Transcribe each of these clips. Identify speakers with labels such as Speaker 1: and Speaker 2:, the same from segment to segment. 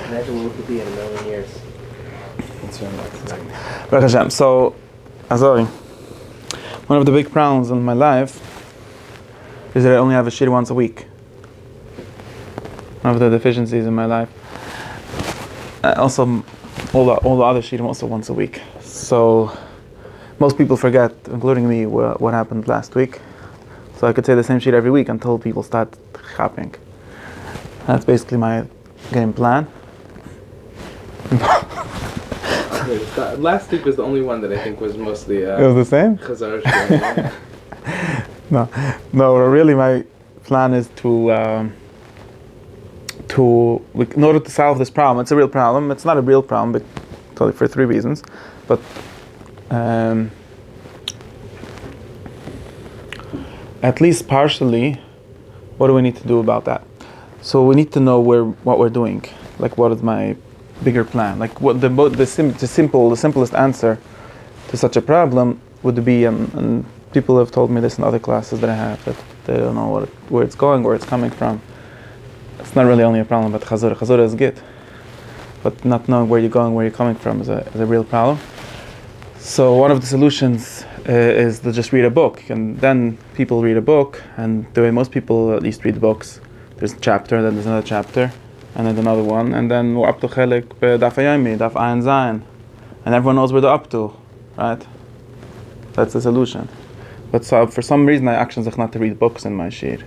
Speaker 1: Imagine what we could be in a million years.
Speaker 2: That's very nice. Baruch Hashem. So, Azori, one of the big problems in my life is that I only have a shir once a week. One of the deficiencies in my life. Also, all the other shirim also once a week. So, most people forget, including me, what happened last week. So I could say the same shit every week until people start shopping. That's basically my game plan.
Speaker 3: Last week was the only one that I think was mostly
Speaker 2: it was the same?
Speaker 3: Chazar.
Speaker 2: No, really my plan is in order to solve this problem. It's a real problem. It's not a real problem, but totally for three reasons. But at least partially, what do we need to do about that? So we need to know what we're doing. Like, what is my bigger plan? Like, what the simplest answer to such a problem would be, and people have told me this in other classes that I have, that they don't know where it's going, where it's coming from. It's not really only a problem, but chazura is good. But not knowing where you're going, where you're coming from is a real problem. So one of the solutions is to just read a book, and then people read a book, and the way most people at least read books, there's a chapter, then there's another chapter, and then another one, and then we're up to chelik daf hayami, daf ayin zayin, and everyone knows where they're up to, right? That's the solution. But so for some reason I actually not to read books in my shir.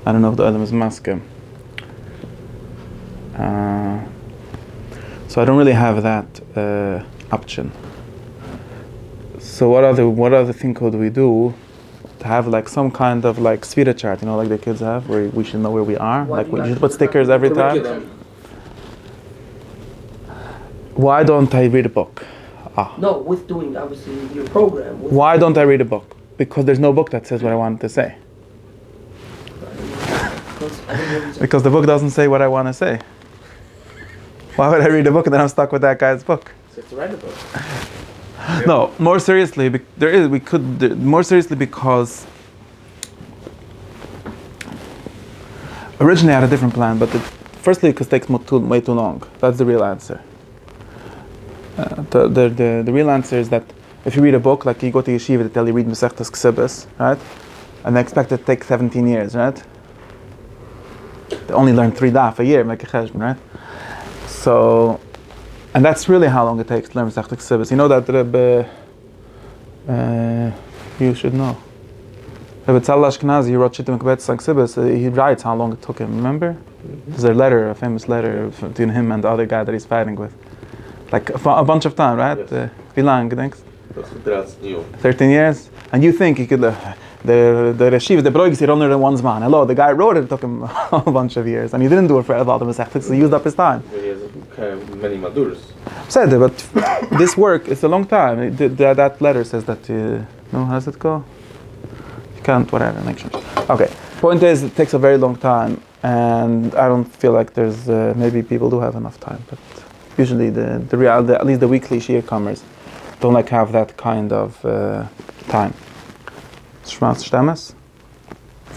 Speaker 2: I don't know if the Adam is maskim. So I don't really have that option. So what other thing could we do to have like some kind of like Svira chart, like the kids have, where we should know where we are? Like we should put stickers every time. Why don't I read a book?
Speaker 1: No, with doing obviously your program.
Speaker 2: Why don't I read a book? Because there's no book that says what I wanted to say. Because the book doesn't say what I want to say. Why would I read a book and then I'm stuck with that guy's book?
Speaker 1: So you have to write a book.
Speaker 2: No, more seriously, more seriously because originally I had a different plan, but firstly because it takes way too long. That's the real answer. The real answer is that if you read a book, like you go to yeshiva, they tell you read Masechtas Ksibis, right? And they expect it to take 17 years, right? They only learn 3 daf a year, make a cheshbon, right? So, and that's really how long it takes to learn Masechtas Ksibis. You know that Rebbe, you should know. Rebbe Tzal Ashkenazi, he wrote Shittim Kvetz Ksibis, he writes how long it took him, remember? There's a letter, a famous letter between him and the other guy that he's fighting with. Like a bunch of time, right?
Speaker 4: Yes.
Speaker 2: Wie lang, denkst? 13 years? And you think he could, the Reshiva, the Broigis, he wrote it in one zman. Hello, the guy wrote it took him a bunch of years. And he didn't do it for all the Masechtas, so he used up his time.
Speaker 4: He has many maduras.
Speaker 2: Said it, but this work, it's a long time. That letter says that, no, how does it go? You can't, whatever, make sure. Okay, point is, it takes a very long time, and I don't feel like there's, maybe people do have enough time, but usually at least the weekly Shia comers don't like have that kind of time. Shmas Shtemes?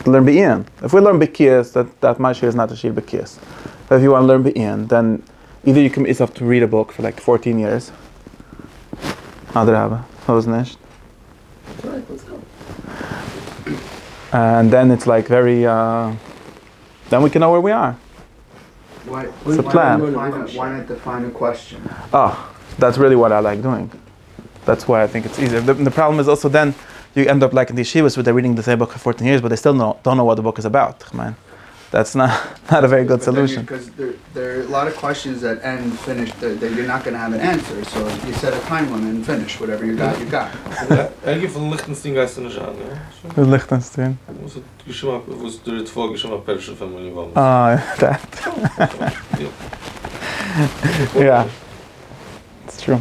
Speaker 2: Learn Be'in. If we learn Be'kiyas, that my Shir is not a Shir Be'kiyas. But if you want to learn Be'in, then either you commit yourself to read a book for like 14 years. Adraba. Hosnish.
Speaker 1: Alright, let's go.
Speaker 2: And then it's like very, then we can know where we are. It's a plan.
Speaker 5: Why not define a question?
Speaker 2: Oh, that's really what I like doing. That's why I think it's easier. The problem is also then you end up like in the yeshivas where they're reading the same book for 14 years, but they still don't know what the book is about. Man, that's not a very good solution.
Speaker 5: Because there are a lot of questions that end finished that you're not going to have an answer. So you set a time limit and finish whatever you got. You got.
Speaker 4: Eigentlich von Liechtenstein geist du nicht an, ja?
Speaker 2: Liechtenstein.
Speaker 4: Wo es durch die vorgeschrieben Perschen von mir war.
Speaker 2: That. Yeah, it's true.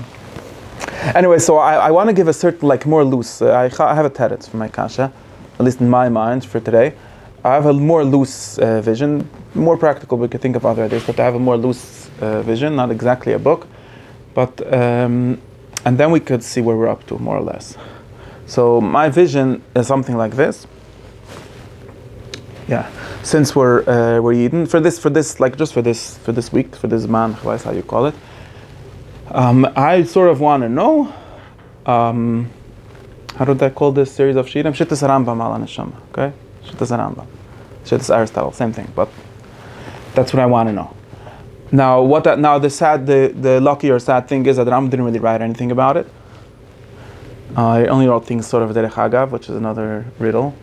Speaker 2: Anyway, so I want to give a certain, like, more loose, I have a teretz for my kasha, at least in my mind for today. I have a more loose vision, more practical, we could think of other ideas, but I have a more loose vision, not exactly a book, but, and then we could see where we're up to, more or less. So my vision is something like this. Yeah, since we're Yidden for this like just for this week, for this man, how you call it. I sort of want to know. How did I call this series of Shirim? Shittas Rambam ala neshama. Okay, Shittas Rambam, Shittas Aristotle, same thing. But that's what I want to know. Now, the lucky or sad thing is that Rambam didn't really write anything about it. He only wrote things sort of derech hagav, which is another riddle.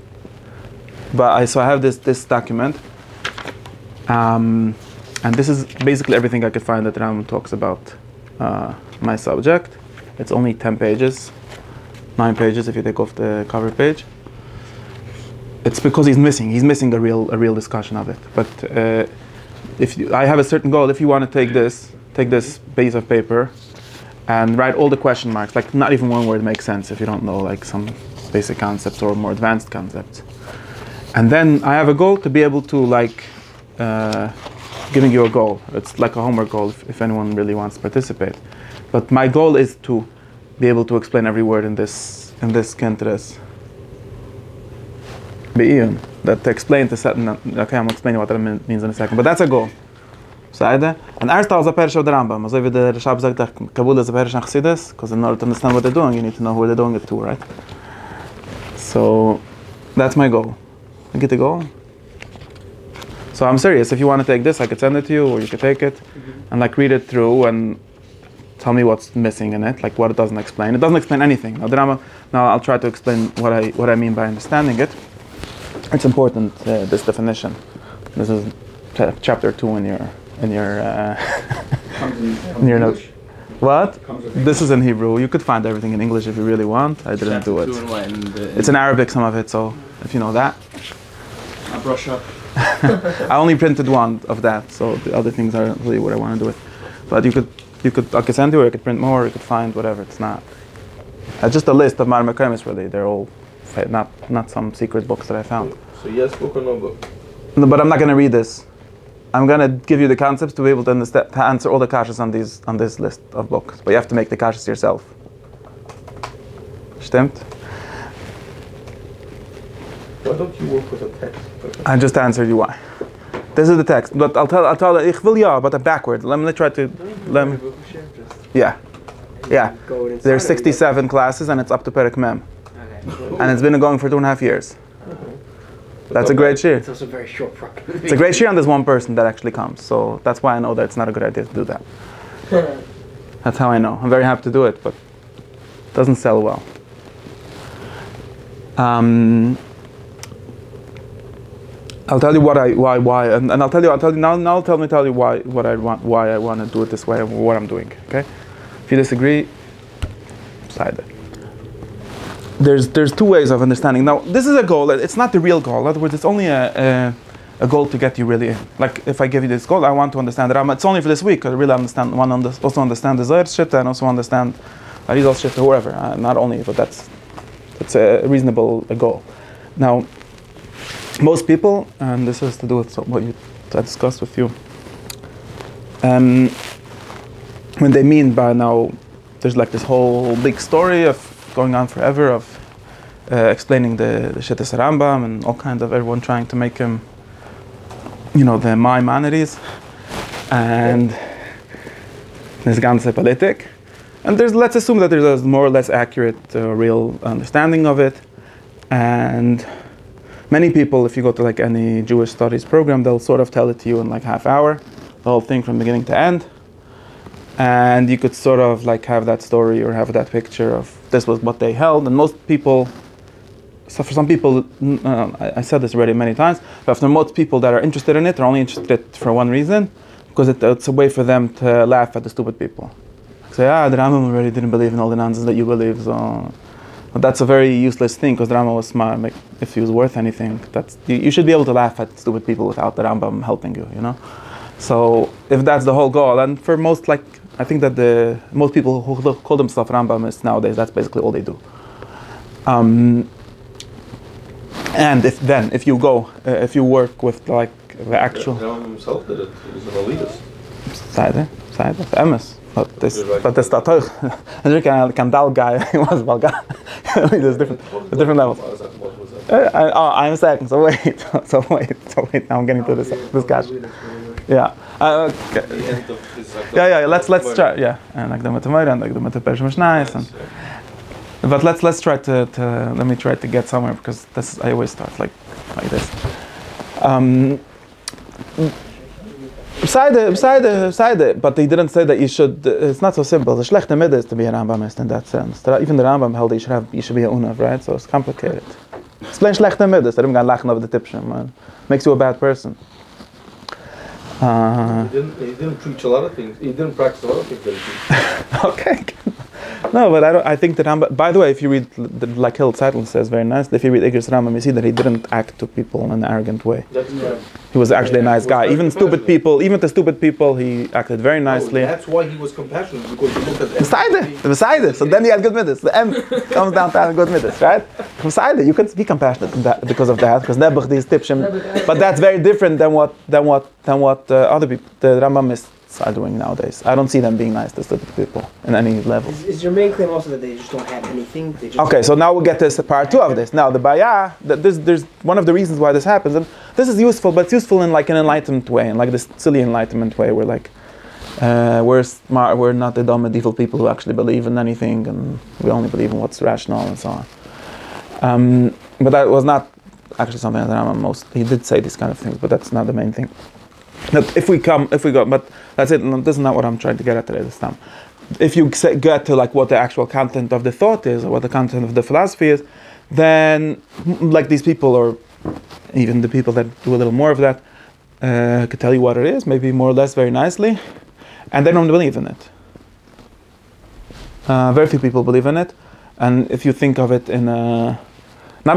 Speaker 2: But I have this document, and this is basically everything I could find that Rambam talks about my subject. It's only 10 pages, 9 pages if you take off the cover page. It's because he's missing a real discussion of it. But I have a certain goal. If you want to take this piece of paper and write all the question marks, like not even one word makes sense if you don't know like some basic concepts or more advanced concepts. And then I have a goal to be able to like giving you a goal. It's like a homework goal if anyone really wants to participate. But my goal is to be able to explain every word in this kentres. Be'iyun. That to explain to certain. Okay, I'm explaining what that means in a second. But that's a goal. And Aristotle is a parish of the Rambam. So if the Rashab said that Kabul is a parish of Chassidus, because in order to understand what they're doing, you need to know who they're doing it to, right? So that's my goal. I get the goal. So I'm serious. If you want to take this, I could send it to you, or you could take it and like read it through and tell me what's missing in it, like what it doesn't explain. It doesn't explain anything. Now I'll try to explain what I mean by understanding it. It's important, this definition. This is chapter 2 in your in your notes. What? This is in Hebrew. You could find everything in English if you really want. I didn't do it. It's in Arabic, some of it, so if you know that.
Speaker 3: I'll brush up.
Speaker 2: I only printed one of that, so the other things aren't really what I want to do with. But I could send you, or I could print more, or you could find whatever. It's not. Just a list of Marmakemis, really. They're all not some secret books that I found.
Speaker 4: So yes book or no book?
Speaker 2: No, but I'm not going to read this. I'm going to give you the concepts to be able to understand, to answer all the kashas on this list of books. But you have to make the kashas yourself. Stimmt?
Speaker 4: Why don't you work with a text?
Speaker 2: I just answered you why. This is the text, but I'll tell ich will ja, but I'm backward. Let me try to yeah. There's 67 classes and it's up to Perek Mem. Okay. And it's been going for 2.5 years. That's a great shir.
Speaker 1: It's also very short.
Speaker 2: It's a great shir, and there's one person that actually comes. So that's why I know that it's not a good idea to do that. That's how I know. I'm very happy to do it, but it doesn't sell well. I'll tell you why, and I'll tell you now. Tell you why I want to do it this way, and what I'm doing. Okay? If you disagree, side it. There's two ways of understanding. Now, this is a goal. It's not the real goal. In other words, it's only a goal to get you really in. Like, if I give you this goal, I want to understand it. It's only for this week. I really also understand the Zohar shit, and also understand Arizal shit, or whoever. Not only, but that's a reasonable goal. Now, most people, and this has to do with what I discussed with you, when they mean by now, there's like this whole big story of going on forever of explaining the Shittas Rambam and all kinds of everyone trying to make him, the Maimonides, and this ganze politic. And let's assume that there's a more or less accurate, real understanding of it. And many people, if you go to like any Jewish studies program, they'll sort of tell it to you in like half hour, the whole thing from beginning to end. And you could sort of like have that story or have that picture of this was what they held. And most people, so for some people, I said this already many times, but for most people that are interested in it, they're only interested for one reason, because it's a way for them to laugh at the stupid people. Say, the Rambam already didn't believe in all the nonsense that you believe, so... But that's a very useless thing, because the Rambam was smart. Like, if he was worth anything, you should be able to laugh at stupid people without the Rambam helping you, So if that's the whole goal, and for most, I think that most people who call themselves Rambamists nowadays, that's basically all they do. And if you work with the actual...
Speaker 4: Rambam himself did it. He was an elitist.
Speaker 2: Side, MS. But that's not the Kandal guy. He was Balgan. There's different levels. I'm a second. So wait. So wait. Now I'm getting to this discussion. Yeah. Okay.
Speaker 4: The end of his
Speaker 2: Yeah. Let's try. Yeah. And like the Matamari and like the Matapeshmish nice. But let's try to let me try to get somewhere, because this I always start like this. Beside it, but they didn't say that you should. It's not so simple. The schlechte Mitte is to be a Rambamist in that sense. Even the Rambam held you should be a Unav, right? So it's complicated. Explain schlechte Mitte. So I'm going to lachen over the tipshim, man. Makes you a bad person.
Speaker 4: He didn't preach a lot of things. He didn't practice a lot of things that he preached.
Speaker 2: Okay. No, but I think that Rambam. By the way, if you read, like Hill Zettel says very nice, if you read Igris Rambam, you see that he didn't act to people in an arrogant way.
Speaker 4: That's right.
Speaker 2: He was actually a nice guy. Even to stupid people, he acted very nicely.
Speaker 4: That's why he was compassionate, because he looked at
Speaker 2: Beside it. So then he had good midas. The M comes down to having good midas, right? Beside it, you can be compassionate because of that, because nebuch these tipshim. But that's very different than what other people, the Rambamists, are doing nowadays. I don't see them being nice to stupid people in any level.
Speaker 6: Is your main claim also that they just don't have anything? They just
Speaker 2: Okay, so now we'll get to part 2 of this. Now the Baya, there's one of the reasons why this happens, and this is useful, but it's useful in like an enlightenment way, in like this silly enlightenment way, where like we're smart, we're not the dumb medieval people who actually believe in anything, and we only believe in what's rational and so on. But that was not actually something that Rambam he did say these kind of things, but that's not the main thing. That if we go, but that's it. No, this is not what I'm trying to get at today this time. If you get to like what the actual content of the thought is, or what the content of the philosophy is, then like these people, or even the people that do a little more of that, could tell you what it is, maybe more or less very nicely, and they don't believe in it. Very few people believe in it, and if you think of it in not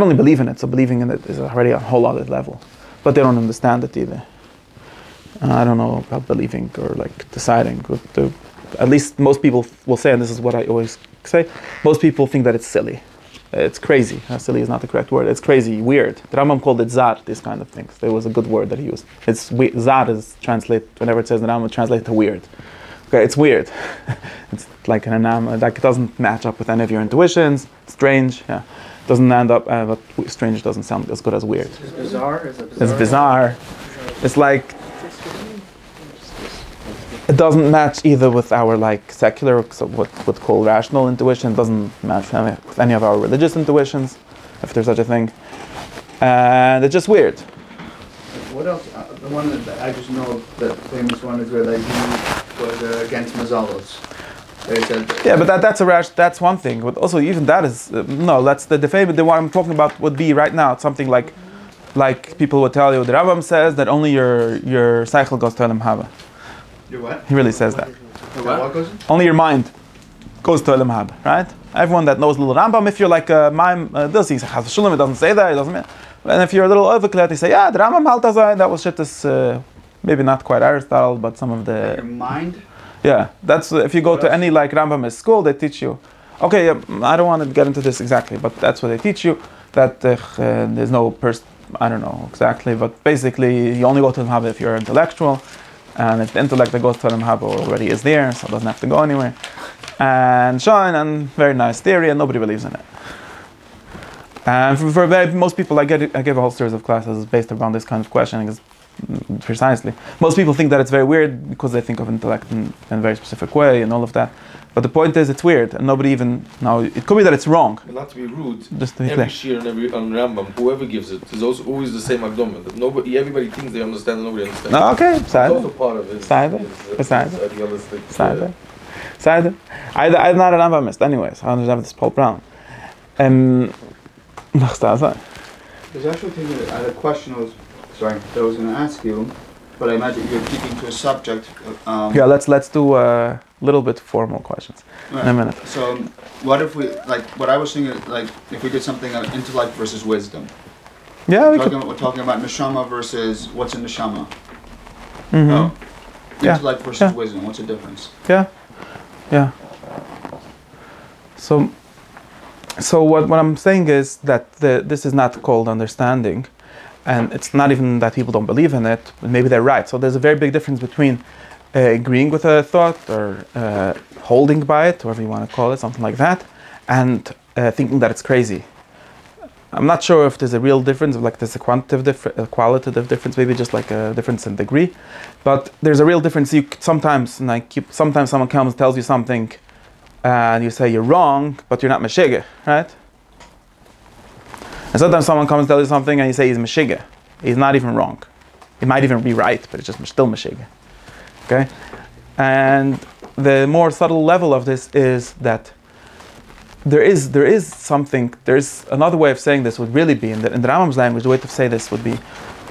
Speaker 2: only believe in it, so believing in it is already a whole other level, but they don't understand it either. I don't know about believing or like deciding. At least most people will say, and this is what I always say, most people think that it's silly. It's crazy. Silly is not the correct word. It's crazy, weird. The Rambam called it zar, these kind of things. There was a good word that he used. Zar is whenever it says the Rambam, translate to weird. Okay, it's weird. It's like an anam, like it doesn't match up with any of your intuitions. Strange, yeah. Doesn't end up, but strange doesn't sound as good as weird.
Speaker 6: It's bizarre.
Speaker 2: It's bizarre. It's like, it doesn't match either with our like secular, so what would call rational intuition. It doesn't match with any of our religious intuitions, if there's such a thing. And it's just weird.
Speaker 5: What else? The one that I just know, the famous one is where they was against mazalos. They said.
Speaker 2: Yeah, but that's one thing. But also even that is no. That's the famous. The one I'm talking about would be right now. It's something like people would tell you. The Rambam says that only your cycle goes to Elam Haba.
Speaker 5: Your what?
Speaker 2: He really says that.
Speaker 5: What goes in?
Speaker 2: Only your mind goes to Elam Haba, right? Everyone that knows little Rambam, if you're like a mime, does he say Chas v'Shalom? It doesn't say that. It doesn't mean. And if you're a little overclear, they say, yeah, the Rambam haltazai. That was shit. Is maybe not quite Aristotle, but some of the.
Speaker 5: Your mind.
Speaker 2: Yeah, that's if you go to any like Rambamist school, they teach you. Okay, I don't want to get into this exactly, but that's what they teach you. That there's no I don't know exactly, but basically you only go to Elam Haba if you're intellectual. And if the intellect that goes to Elam Haba already is there, so it doesn't have to go anywhere. And shine, and very nice theory, and nobody believes in it. And for most people, I give a whole series of classes based around this kind of questioning. Precisely, most people think that it's very weird because they think of intellect in a very specific way and all of that. But the point is, it's weird, and nobody even now. It could be that it's wrong.
Speaker 4: And not to be rude,
Speaker 2: just to be
Speaker 4: every
Speaker 2: clear.
Speaker 4: shir and every on Rambam, whoever gives it, is also always the same agdoma. That everybody thinks they understand, and nobody understands.
Speaker 2: No, okay,
Speaker 4: It's also
Speaker 2: side.
Speaker 4: part of his idealistic.
Speaker 2: Side. I'm not a Rambamist, anyways. I understand this Paul Brown.
Speaker 5: There's actually thing that I had a question that I was going to ask you, but I imagine you're keeping to a subject.
Speaker 2: Yeah, let's do a little bit formal questions in a minute.
Speaker 5: So, what if we what I was thinking if we did something on intellect versus wisdom?
Speaker 2: Yeah,
Speaker 5: We're talking about neshama versus what's in neshama.
Speaker 2: Mm-hmm.
Speaker 5: Oh,
Speaker 2: Yeah.
Speaker 5: intellect versus
Speaker 2: Yeah.
Speaker 5: wisdom. What's the difference?
Speaker 2: Yeah. So what I'm saying is that this is not called understanding, and it's not even that people don't believe in it. But maybe they're right. So there's a very big difference between agreeing with a thought or holding by it, whatever you want to call it, something like that, and thinking that it's crazy. I'm not sure if there's a real difference, like there's a qualitative difference, maybe just like a difference in degree, but there's a real difference. Sometimes someone comes and tells you something, and you say you're wrong, but you're not meshige, right? And sometimes someone comes and tells you something, and you say he's meshige. He's not even wrong. He might even be right, but it's just still meshige. Okay, and the more subtle level of this is that there is another way of saying this would really be in the Rambam's language. The way to say this would be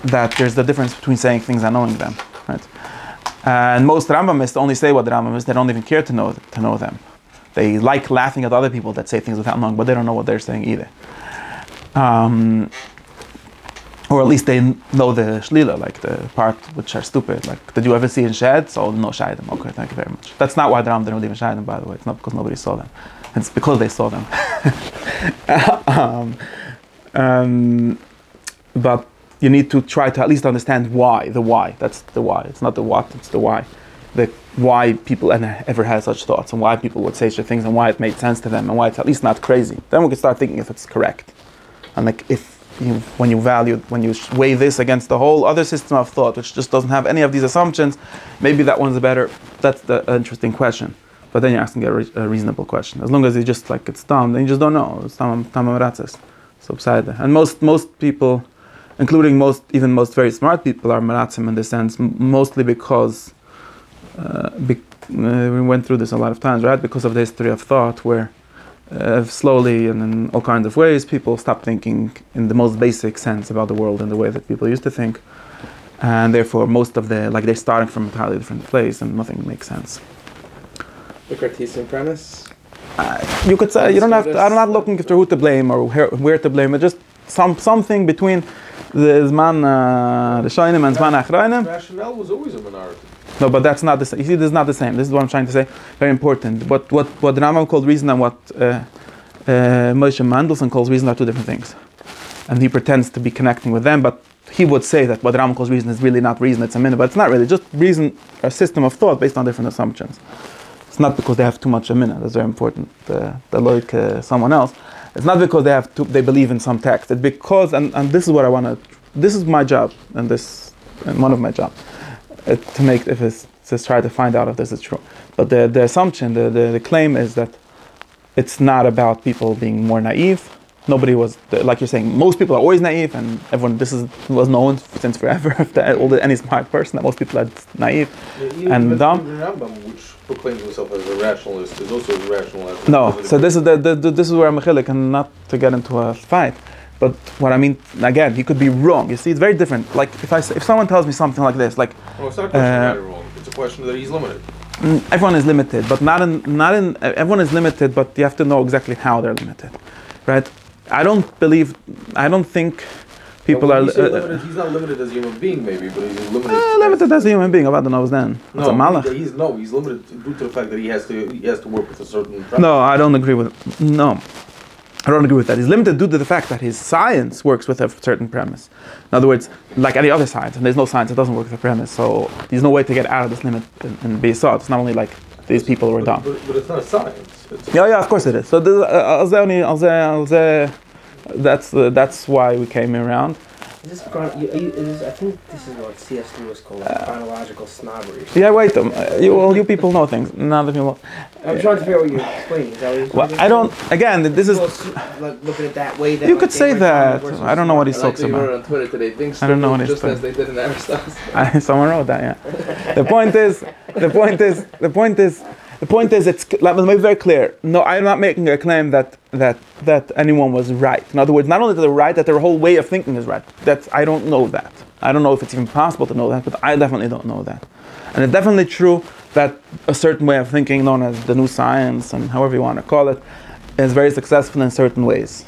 Speaker 2: that there's the difference between saying things and knowing them, right? And most Rambamists only say what the Rambam is. They don't even care to know them. They like laughing at other people that say things without knowing, but they don't know what they're saying either. Or at least they know the shlila, like the part which are stupid. Like, did you ever see in shed? So no shaydim. Okay, thank you very much. That's not why the Rambam didn't leave in shaydim, by the way. It's not because nobody saw them. It's because they saw them. But you need to try to at least understand why. The why. That's the why. It's not the what. It's the why. The why people ever had such thoughts, and why people would say such things, and why it made sense to them, and why it's at least not crazy. Then we can start thinking if it's correct. And like when you weigh this against the whole other system of thought, which just doesn't have any of these assumptions, maybe that one's better. That's the interesting question. But then you're asking a reasonable question. As long as you just like it's dumb, then you just don't know. It's so beside that. And most people, including most very smart people, are maratzim in this sense, mostly because we went through this a lot of times, right? Because of the history of thought, where slowly and in all kinds of ways, people stop thinking in the most basic sense about the world in the way that people used to think, and therefore most of they're starting from an entirely different place, and nothing makes sense.
Speaker 3: The Cartesian premise?
Speaker 2: You could say, you don't have to, I'm not looking for who to blame or where to blame, but just something between the Zman, the Shoinim and Zman Achroinim.
Speaker 4: Rationale was always a minority.
Speaker 2: No, but that's not the same. You see, this is not the same. This is what I'm trying to say. Very important. What the Rambam called reason and what Moshe Mendelssohn calls reason are two different things. And he pretends to be connecting with them, but he would say that what the Rambam calls reason is really not reason, it's a minute, but it's not really. Just reason, a system of thought based on different assumptions. It's not because they have too much a minute. That's very important. Like someone else. It's not because they believe in some text. It's because, and this is what I want to, this is my job, and one of my jobs. To try to find out if this is true. But the assumption, the claim is that it's not about people being more naive. Nobody was, like you're saying, most people are always naive, and was known since forever. Any smart person, that most people are naive and dumb.
Speaker 4: The Rambam, which proclaims himself as a rationalist, is also irrational.
Speaker 2: No, so this is where I'm mechilik, and not to get into a fight. But what I mean, again, he could be wrong. You see, it's very different. Like if someone tells me something like this, like
Speaker 4: it's not a question that you're wrong. It's a question that he's limited.
Speaker 2: Everyone is limited, but not in. Everyone is limited, but you have to know exactly how they're limited, right? I don't think people are.
Speaker 4: Limited, he's not limited as a human being, maybe, but he's limited.
Speaker 2: Limited as a human being. About the nose then.
Speaker 4: He's limited due to the fact that he has to work with a certain. Premise.
Speaker 2: No, I don't agree with. No. I don't agree with that. He's limited due to the fact that his science works with a certain premise. In other words, like any other science, and there's no science that doesn't work with a premise, so there's no way to get out of this limit and be sought. It's not only like these people were dumb.
Speaker 4: But it's not a science.
Speaker 2: Yeah, of course it is. So that's why we came around.
Speaker 6: I think this is what C.S. Lewis called chronological snobbery.
Speaker 2: Yeah, wait. You people know things. None of people.
Speaker 6: I'm trying to figure out what you're explaining. Is that what you're
Speaker 2: I don't. Again, this is.
Speaker 6: Like, look at it that way. That
Speaker 2: you could say that. I don't know what he talks about.
Speaker 3: Wrote on Twitter today. Things
Speaker 2: I don't know what he's
Speaker 3: just
Speaker 2: talking.
Speaker 3: as they did in Aristotle.
Speaker 2: Someone wrote that. Yeah. The point is, it's. Let me be very clear. No, I'm not making a claim that anyone was right. In other words, not only that they're right, that their whole way of thinking is right. I don't know that. I don't know if it's even possible to know that, but I definitely don't know that. And it's definitely true that a certain way of thinking, known as the new science, and however you want to call it, is very successful in certain ways.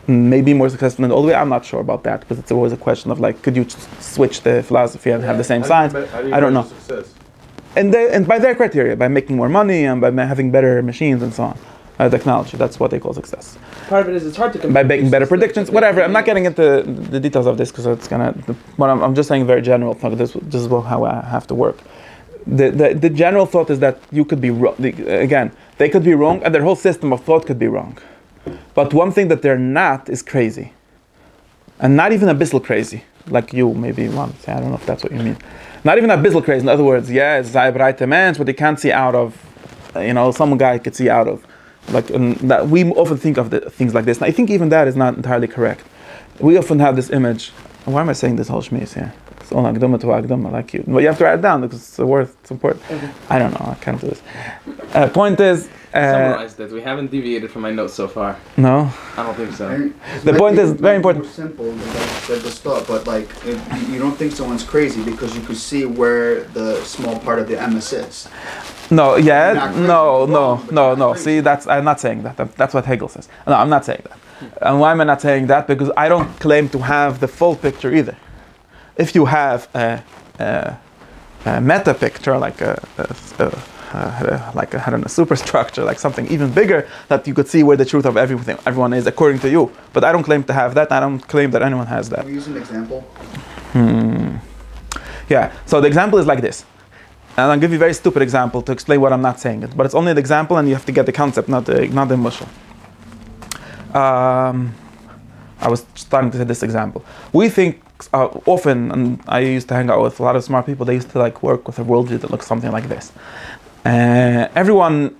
Speaker 2: Maybe more successful in all the way. I'm not sure about that, because it's always a question of like, could you switch the philosophy and have the same science? I don't know.
Speaker 4: Success?
Speaker 2: And by their criteria, by making more money and by having better machines and so on, technology, that's what they call success.
Speaker 6: Part of it is it's hard to compare.
Speaker 2: By making better predictions, whatever. I'm not getting into the details of this because it's gonna. But I'm just saying very general thought. This is how I have to work. The general thought is that you could be wrong. Again, they could be wrong, and their whole system of thought could be wrong. But one thing that they're not is crazy. And not even a bissel crazy. Like you maybe want to say, I don't know if that's what you mean. Not even a bissel crazy. In other words, yeah, it's a bright man, but they can't see out of, some guy could see out of. Like that we often think of things like this. And I think even that is not entirely correct. We often have this image. Why am I saying this whole shmiz here? It's all Agdama to Agdama, like you. But you have to write it down because it's important.
Speaker 6: Okay.
Speaker 2: I don't know, I can't do this. Point is...
Speaker 3: Summarize that. We haven't deviated from my notes so far.
Speaker 2: No?
Speaker 3: I don't think so.
Speaker 2: The point is very important.
Speaker 5: More simple than I said the start, but like you don't think someone's crazy because you could see where the small part of the MS is.
Speaker 2: No, yeah, no.
Speaker 5: Crazy.
Speaker 2: See, I'm not saying that. That's what Hegel says. No, I'm not saying that. And why am I not saying that? Because I don't claim to have the full picture either. If you have a meta picture, like a superstructure, like something even bigger, that you could see where the truth of everyone is according to you. But I don't claim to have that. I don't claim that anyone has that.
Speaker 5: Can we use an example?
Speaker 2: Yeah. So the example is like this. And I'll give you a very stupid example to explain what I'm not saying. But it's only an example, and you have to get the concept, not the mushal. I was starting to say this example. We think often, and I used to hang out with a lot of smart people. They used to like work with a worldview that looks something like this. Everyone,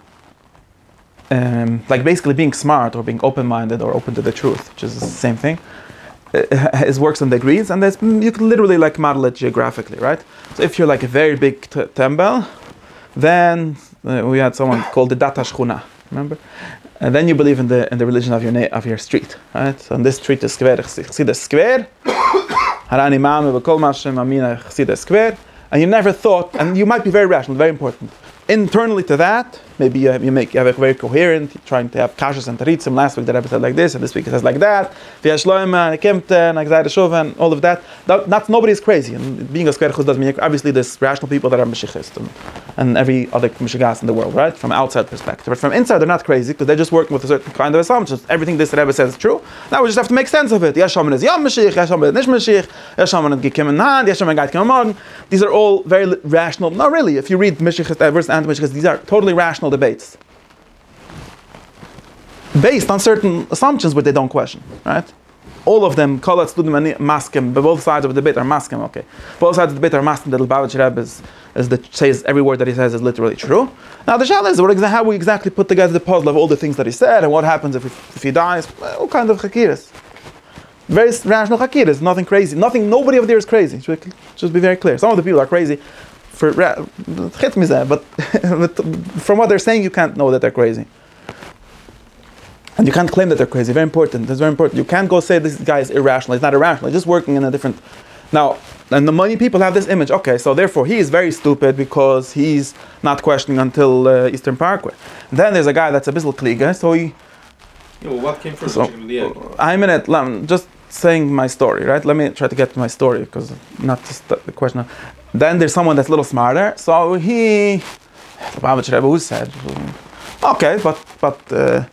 Speaker 2: like basically being smart or being open-minded or open to the truth, which is the same thing, is works in degrees, and you can literally like model it geographically, right? So if you're like a very big tembel, then we had someone called the Data Shchuna, remember? And then you believe in the religion of your street, right? So on this street is square, chassidus square, harani mame v'kol mashem amina chassidus square, and you never thought, and you might be very rational, very important. Internally to that, maybe you have a very coherent, trying to have kashas and taritzim. Last week the Rebbe said like this, and this week it says like that. And all of that. That's nobody is crazy. And being a square chus doesn't mean obviously there's rational people that are meshichist and every other meshigas in the world, right? From outside perspective, but from inside they're not crazy because they're just working with a certain kind of assumptions. Everything this Rebbe says is true. Now we just have to make sense of it. Yashaman is yam meshich, Yashaman is nish meshich, Yashaman is gekim in hand, Yashaman gait kim morgen. These are all very rational. Not really. If you read meshichist versus anti-meshichist, these are totally rational debates, based on certain assumptions, but they don't question, right? All of them, kol studim maskim, both sides of the debate are maskim, okay. Both sides of the debate are maskim, that the Lubavitch Rebbe says every word that he says is literally true. Now the shayla is how we exactly put together the puzzle of all the things that he said, and what happens if he dies, all kinds of chakiras. Very rational chakiras, nothing crazy. Nobody over there is crazy, just be very clear. Some of the people are crazy, but from what they're saying, you can't know that they're crazy. And you can't claim that they're crazy. Very important. That's very important. You can't go say this guy is irrational. He's not irrational. He's just working in a different... Now, and the many people have this image. Okay, so therefore he is very stupid because he's not questioning until Eastern Parkway. And then there's a guy that's a bissel kliga, so he...
Speaker 4: Yeah, well, what came first, the chicken or the egg?
Speaker 2: I'm just saying my story, right? Let me try to get to my story, because not just the question. Then there's someone that's a little smarter. So he... Lubavitch Rebbe said... Okay, but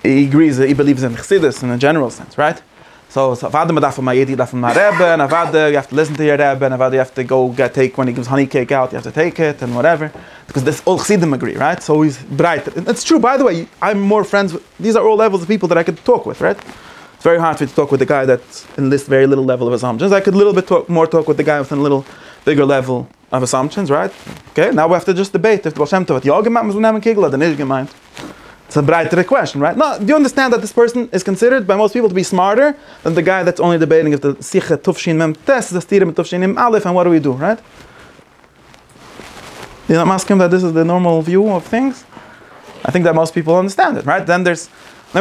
Speaker 2: he agrees, he believes in chassidus in a general sense, right? So avada medaf ma yedi daf ma Rebbe, and avada you have to listen to your Rebbe, and avada you have to go take when he gives honey cake out, you have to take it and whatever, because this all chassidim agree, right? So he's bright. It's true, by the way. I'm more friends with, these are all levels of people that I could talk with, right? It's very hard for me to talk with the guy that's in this very little level of assumptions. I could a little bit talk with the guy with a little bigger level of assumptions, right? Okay, now we have to just debate if the Baal Shem Tov at Yogemat Mezunam Kegel, the Nish gemeint. It's a brighter question, right? No, do you understand that this person is considered by most people to be smarter than the guy that's only debating if the Sicha Tufshin Mem Tes is a Stirim Tufshin Mem Aleph, and what do we do, right? You know, I'm asking that this is the normal view of things. I think that most people understand it, right? Then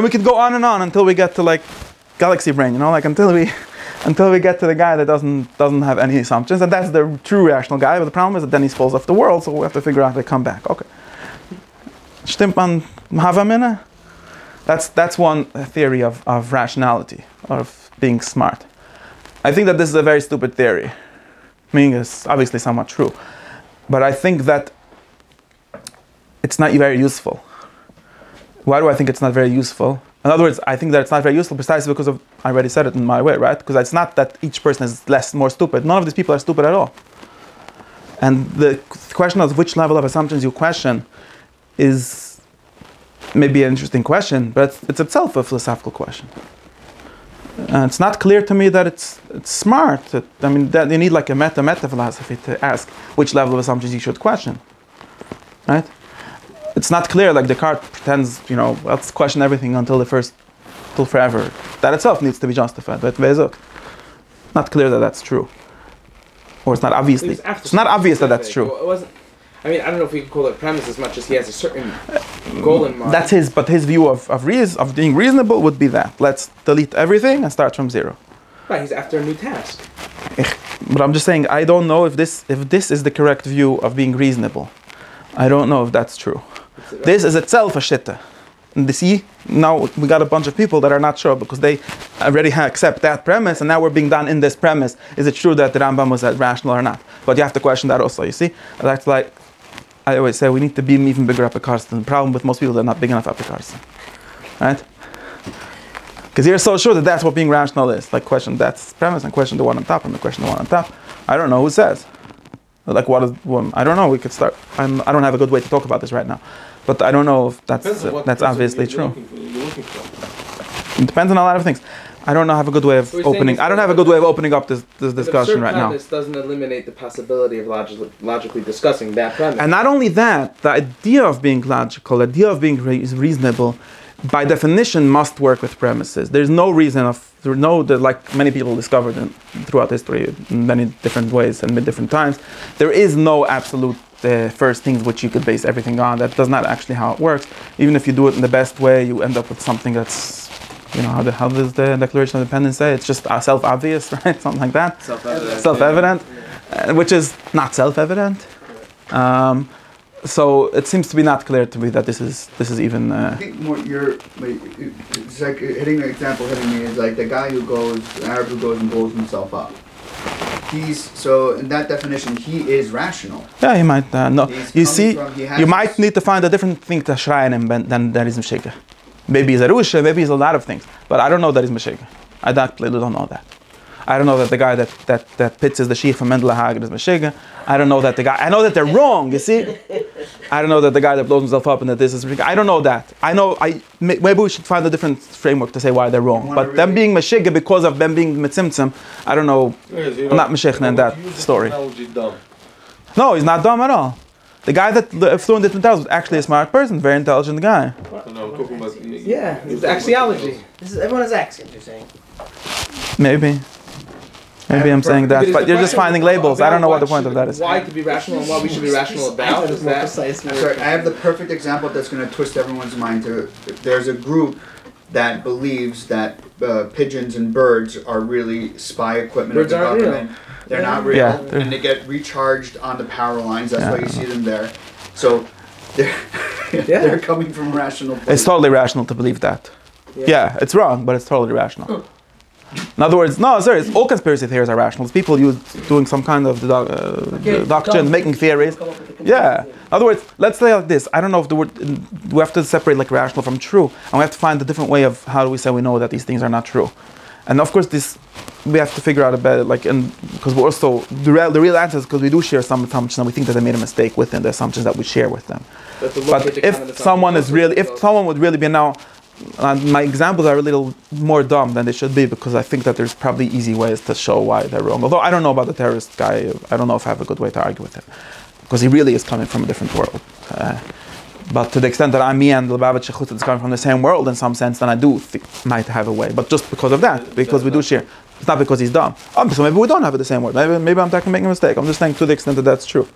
Speaker 2: we could go on and on until we get to like galaxy brain, you know, like until we get to the guy that doesn't have any assumptions, and that's the true rational guy. But the problem is that then he falls off the world, so we have to figure out how to come back. Okay. Stimmt man Havamina? That's one theory of rationality, of being smart. I think that this is a very stupid theory. Meaning it's obviously somewhat true. But I think that it's not very useful. Why do I think it's not very useful? In other words, I think that it's not very useful precisely because of, I already said it in my way, right? Because it's not that each person is more stupid. None of these people are stupid at all. And the question of which level of assumptions you question is maybe an interesting question, but it's itself a philosophical question. It's not clear to me that it's smart. That you need like a meta philosophy to ask which level of assumptions you should question, right? It's not clear, like Descartes pretends, let's question everything till forever. That itself needs to be justified. But not clear that that's true, or it's not obviously. It's not obvious that that's true.
Speaker 3: It wasn't. I don't know if we could call it premise as much as he has a certain goal in mind.
Speaker 2: That's his view of being reasonable would be that. Let's delete everything and start from zero.
Speaker 3: Right, he's after a new task.
Speaker 2: But I'm just saying, I don't know if this is the correct view of being reasonable. I don't know if that's true. This is itself a shitta. And see, now we got a bunch of people that are not sure because they already accept that premise, and now we're being done in this premise. Is it true that the Rambam was rational or not? But you have to question that also, you see? That's like, I always say, we need to be even bigger apikarsten. The problem with most people, they're not big enough apikarsten. Right? Because you're so sure that that's what being rational is. Like, question that premise and question the one on top and the question the one on top. I don't know who says. Like, I don't know, we could start. I don't have a good way to talk about this right now. But I don't know if that's obviously true. It depends on a lot of things. I don't have a good way of opening. I don't have a good way of opening up this discussion right now.
Speaker 3: This doesn't eliminate the possibility of logically discussing that premise.
Speaker 2: And not only that, the idea of being logical, the idea of being reasonable, by definition, must work with premises. There's no reason like many people discovered throughout history in many different ways and in different times. There is no absolute first things which you could base everything on. That does not actually how it works. Even if you do it in the best way, you end up with something that's, how does the Declaration of Independence say? It's just self-obvious, right? Something like that. Self-evident, which is not self-evident. So it seems to be not clear to me that this is even.
Speaker 5: I think it's like hitting the example hitting me is like the guy an Arab who goes and blows himself up. So in that definition, he is rational.
Speaker 2: Yeah, he might. No, you see, you might need to find a different thing to schreien him than that is Meshega. Maybe he's a Rusha, maybe he's a lot of things, but I don't know that he's Meshega. I don't know that. I don't know that the guy that pitches the sheikh from Mendele Hagen is Meshega. I don't know that the guy. I know that they're wrong. You see, I don't know that the guy that blows himself up and that this is. I don't know that. Maybe we should find a different framework to say why they're wrong. But them being Meshega because of them being Mitzimtzim, I don't know. I'm not Meshechna in that story. No, he's not dumb at all. The guy that flew in the Twin Towers was actually a smart person, very intelligent guy.
Speaker 6: Yeah, it's axiology. Everyone has axioms, you're saying.
Speaker 2: Maybe I'm saying that, but you're just finding labels. I don't know what the point of that is.
Speaker 3: Why to be rational and what we should be rational about is that.
Speaker 5: Sorry, I have the perfect example that's going to twist everyone's mind. There's a group that believes that pigeons and birds are really spy equipment of the government. They're not real, and they get recharged on the power lines. That's why you see them there. So they're coming from a rational place.
Speaker 2: It's totally rational to believe that. Yeah, it's wrong, but it's totally rational. In other words, no, serious. All conspiracy theories are rational. It's people doing some kind of doctrine, making theories. Yeah. In other words, let's say like this. I don't know if we have to separate like rational from true, and we have to find a different way of how do we say we know that these things are not true. And of course, we have to figure out a better because we're also the real answer is because we do share some assumptions and we think that they made a mistake within the assumptions that we share with them. But if someone would really be now. My examples are a little more dumb than they should be because I think that there's probably easy ways to show why they're wrong. Although I don't know about the terrorist guy, I don't know if I have a good way to argue with him because he really is coming from a different world. But to the extent that me and Lubavitch Shechut is coming from the same world in some sense, then I do might have a way. But just because of that, because we do share, it's not because he's dumb. So maybe we don't have it the same word. Maybe I'm making a mistake. I'm just saying to the extent that that's true.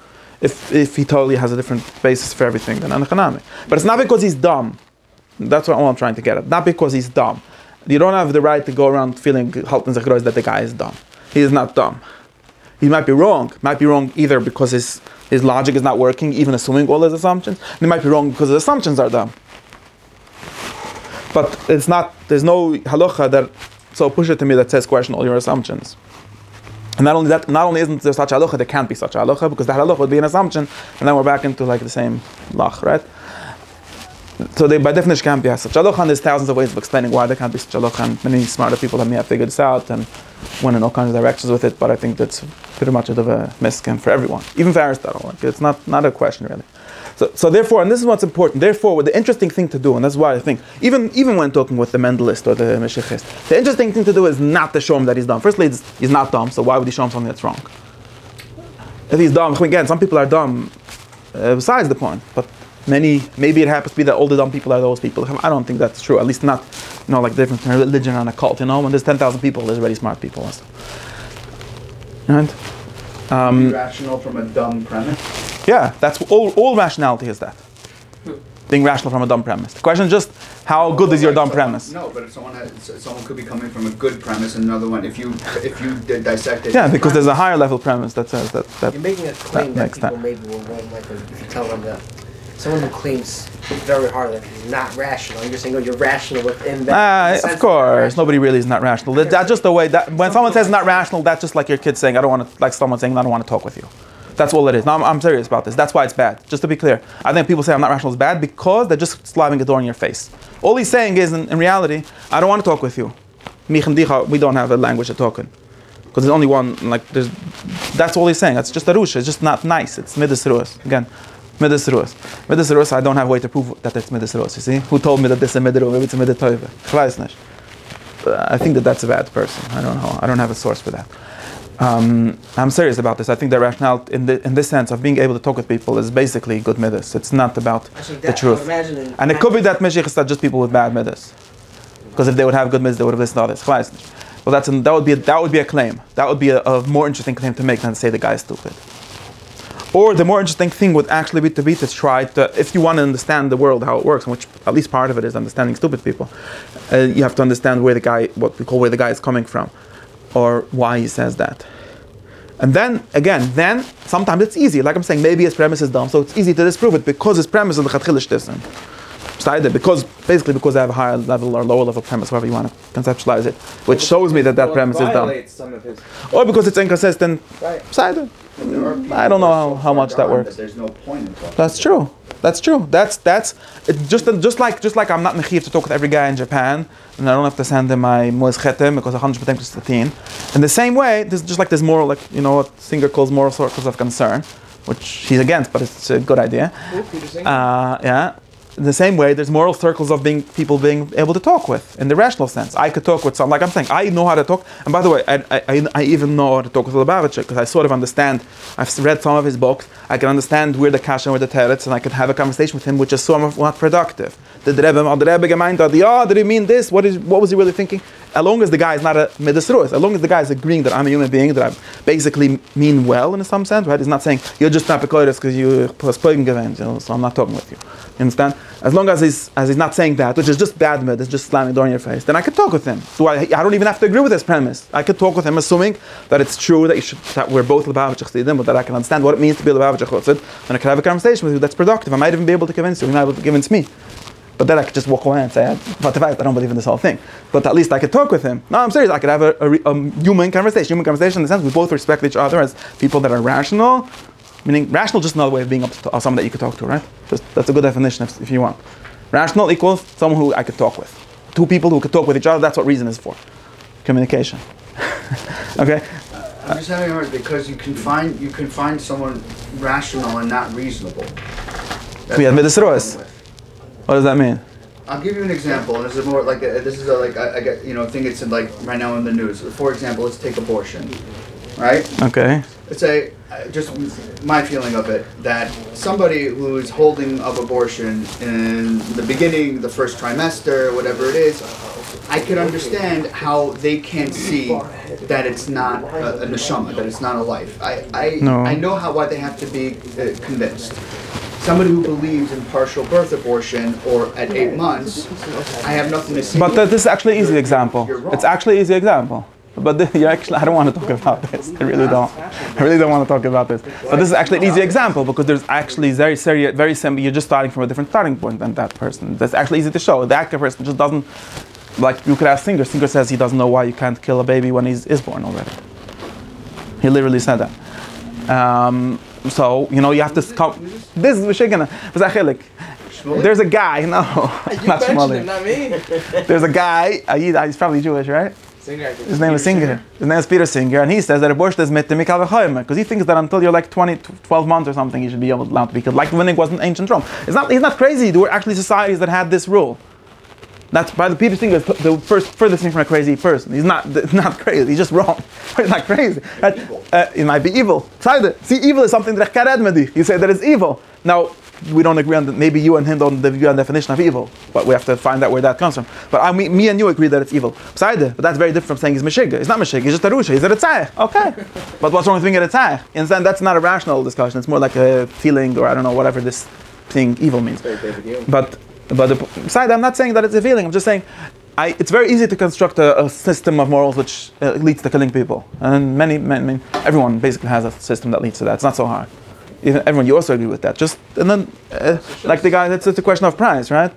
Speaker 2: If he totally has a different basis for everything than Anachanami. But it's not because he's dumb. That's what I'm trying to get at. Not because he's dumb. You don't have the right to go around feeling that the guy is dumb. He is not dumb. He might be wrong. Might be wrong either because his logic is not working, even assuming all his assumptions. And he might be wrong because his assumptions are dumb. But it's not. There's no halacha that so push it to me that says question all your assumptions. And not only that, not only isn't there such halacha, there can't be such halacha because that halacha would be an assumption, and then we're back into like the same lach, right? So they by definition can't be such halacha, and there's thousands of ways of explaining why there can't be such halacha, and many smarter people than me have figured this out and went in all kinds of directions with it, but I think that's pretty much a miskin for everyone, even for Aristotle. Like, it's not a question really. So therefore, and this is what's important. Therefore, the interesting thing to do, and that's why I think even when talking with the Mendelist or the Meshichist, the interesting thing to do is not to show him that he's dumb. Firstly, he's not dumb. So why would he show him something that's wrong? If he's dumb, again, some people are dumb. Besides the point, but maybe it happens to be that all the dumb people are those people. I don't think that's true. At least not, like the difference between religion and a cult. When there's 10,000 people, there's already smart people also. Right?
Speaker 5: Rational from a dumb premise.
Speaker 2: Yeah, that's all rationality is that. Being rational from a dumb premise. The question is just how good is your dumb premise?
Speaker 5: No, but if someone could be coming from a good premise and another one, if you did dissect it.
Speaker 2: Yeah, because there's a higher level premise that says that
Speaker 6: you're making a claim that people maybe won't like if you tell them that someone who claims very hard that he's not rational, you're saying, you're rational within that.
Speaker 2: Of course, nobody really is not rational. That's just the way that when someone says not rational, that's just like your kid saying, I don't want to, like someone saying, I don't want to talk with you. That's all it is. No, I'm serious about this. That's why it's bad. Just to be clear, I think people say I'm not rational is bad because they're just slamming a door in your face. All he's saying is, in reality, I don't want to talk with you. We don't have a language of talking. Because there's only one, that's all he's saying. That's just a rush. It's just not nice. It's midas ruas. Again, midas ruas. Midas ruas, I don't have a way to prove that it's midas ruas. You see? Who told me that this is a midas ruas? Maybe it's a midas toive. I think that's a bad person. I don't know. I don't have a source for that. I'm serious about this. I think that rationale, in this sense of being able to talk with people, is basically good midas. It's not about the truth. And it could be that Meshichis are just people with bad midas. Because if they would have good midas, they would have listened to others. Well, that would be a claim. That would be a more interesting claim to make than to say the guy is stupid. Or the more interesting thing would actually be to try to, if you want to understand the world, how it works, which at least part of it is understanding stupid people, you have to understand where the guy is coming from, or why he says that. And then, again, sometimes it's easy. Like I'm saying, maybe his premise is dumb, so it's easy to disprove it because his premise is the chatchilish dism. Because they have a higher level or lower level premise, however you want to conceptualize it, which shows me that premise is dumb. Or because it's inconsistent. Right. I don't know how much that works.
Speaker 5: There's no point in talking.
Speaker 2: That's true. That's it's just like I'm not mechiv to talk with every guy in Japan, and I don't have to send him my moes chetem because 100% is 13. In the same way, there's moral, what Singer calls moral circles of concern, which he's against, but it's a good idea. Yeah. In the same way, there's moral circles of people being able to talk with, in the rational sense. I could talk with some, like I'm saying, I know how to talk. And by the way, I even know how to talk with Lubavitcher, because I sort of understand. I've read some of his books. I can understand where the kasha and where the teretz, and I could have a conversation with him, which is somewhat productive. Did the Rebbe gemeint, did he mean this? What was he really thinking? As long as the guy is not a midas ruas, as long as the guy is agreeing that I'm a human being, that I basically mean well in some sense, right? He's not saying, you're just not pekoides because you postponing events, so I'm not talking with you. You understand? As long as he's not saying that, which is just bad mid, it's just slamming door in your face, then I could talk with him. I don't even have to agree with his premise. I could talk with him assuming that it's true that we're both Lubavitcher Chassidim, but that I can understand what it means to be Lubavitcher Chassid, and I can have a conversation with you that's productive. I might even be able to convince you, you're not able to convince me. But then I could just walk away and say, but I don't believe in this whole thing. But at least I could talk with him. No, I'm serious. I could have a human conversation. Human conversation in the sense we both respect each other as people that are rational. Meaning, rational just another way of being someone that you could talk to, right? That's a good definition if you want. Rational equals someone who I could talk with. Two people who could talk with each other, that's what reason is for. Communication. Okay?
Speaker 5: I'm just having a hard because you can find someone rational and not reasonable.
Speaker 2: We have midas ruas. What does that mean?
Speaker 5: I'll give you an example, and this is more like I get thing it's like right now in the news. For example, let's take abortion, right?
Speaker 2: Okay.
Speaker 5: Let's say just my feeling of it that somebody who's holding up abortion in the beginning, the first trimester, whatever it is, I can understand how they can't see that it's not a neshama, that it's not a life. I know why they have to be convinced. Somebody who believes in partial birth abortion or at 8 months, I have nothing to say.
Speaker 2: But this is actually an easy example. It's actually an easy example. But I don't want to talk about this. I really don't want to talk about this. But this is actually an easy example because there's actually very simple. You're just starting from a different starting point than that person. That's actually easy to show. The active person just doesn't, like you could ask Singer. Singer says he doesn't know why you can't kill a baby when he is born already. He literally said that. So, you have to come. This is Michigan. There's a guy, no, not Shmuley.
Speaker 3: Not me.
Speaker 2: There's a guy, he's probably Jewish, right?
Speaker 3: Singer.
Speaker 2: His name is Singer. His name is Peter Singer, and he says that a borscht is mit mikal v'choyme, because he thinks that until you're like 12 months or something, you should be allowed to be killed. Like when it was in ancient Rome. He's not crazy. There were actually societies that had this rule. That's by the Peter Singer, the furthest thing from a crazy person. He's not crazy. He's just wrong. He's not crazy. It might be evil. See, evil is something that you say that it's evil. Now, we don't agree on that. Maybe you and him don't agree on the definition of evil, but we have to find out where that comes from. But me and you agree that it's evil. But that's very different from saying he's Meshiga. He's not Meshiga, he's just a Rusha, he's a Retzayach. Okay. But what's wrong with being a Retzayach? You understand? That's not a rational discussion. It's more like a feeling, or I don't know, whatever this thing evil means. But I'm not saying that it's a feeling. I'm just saying it's very easy to construct a system of morals which leads to killing people. And everyone basically has a system that leads to that. It's not so hard. Everyone, you also agree with that. Like the guy, it's a question of price, right?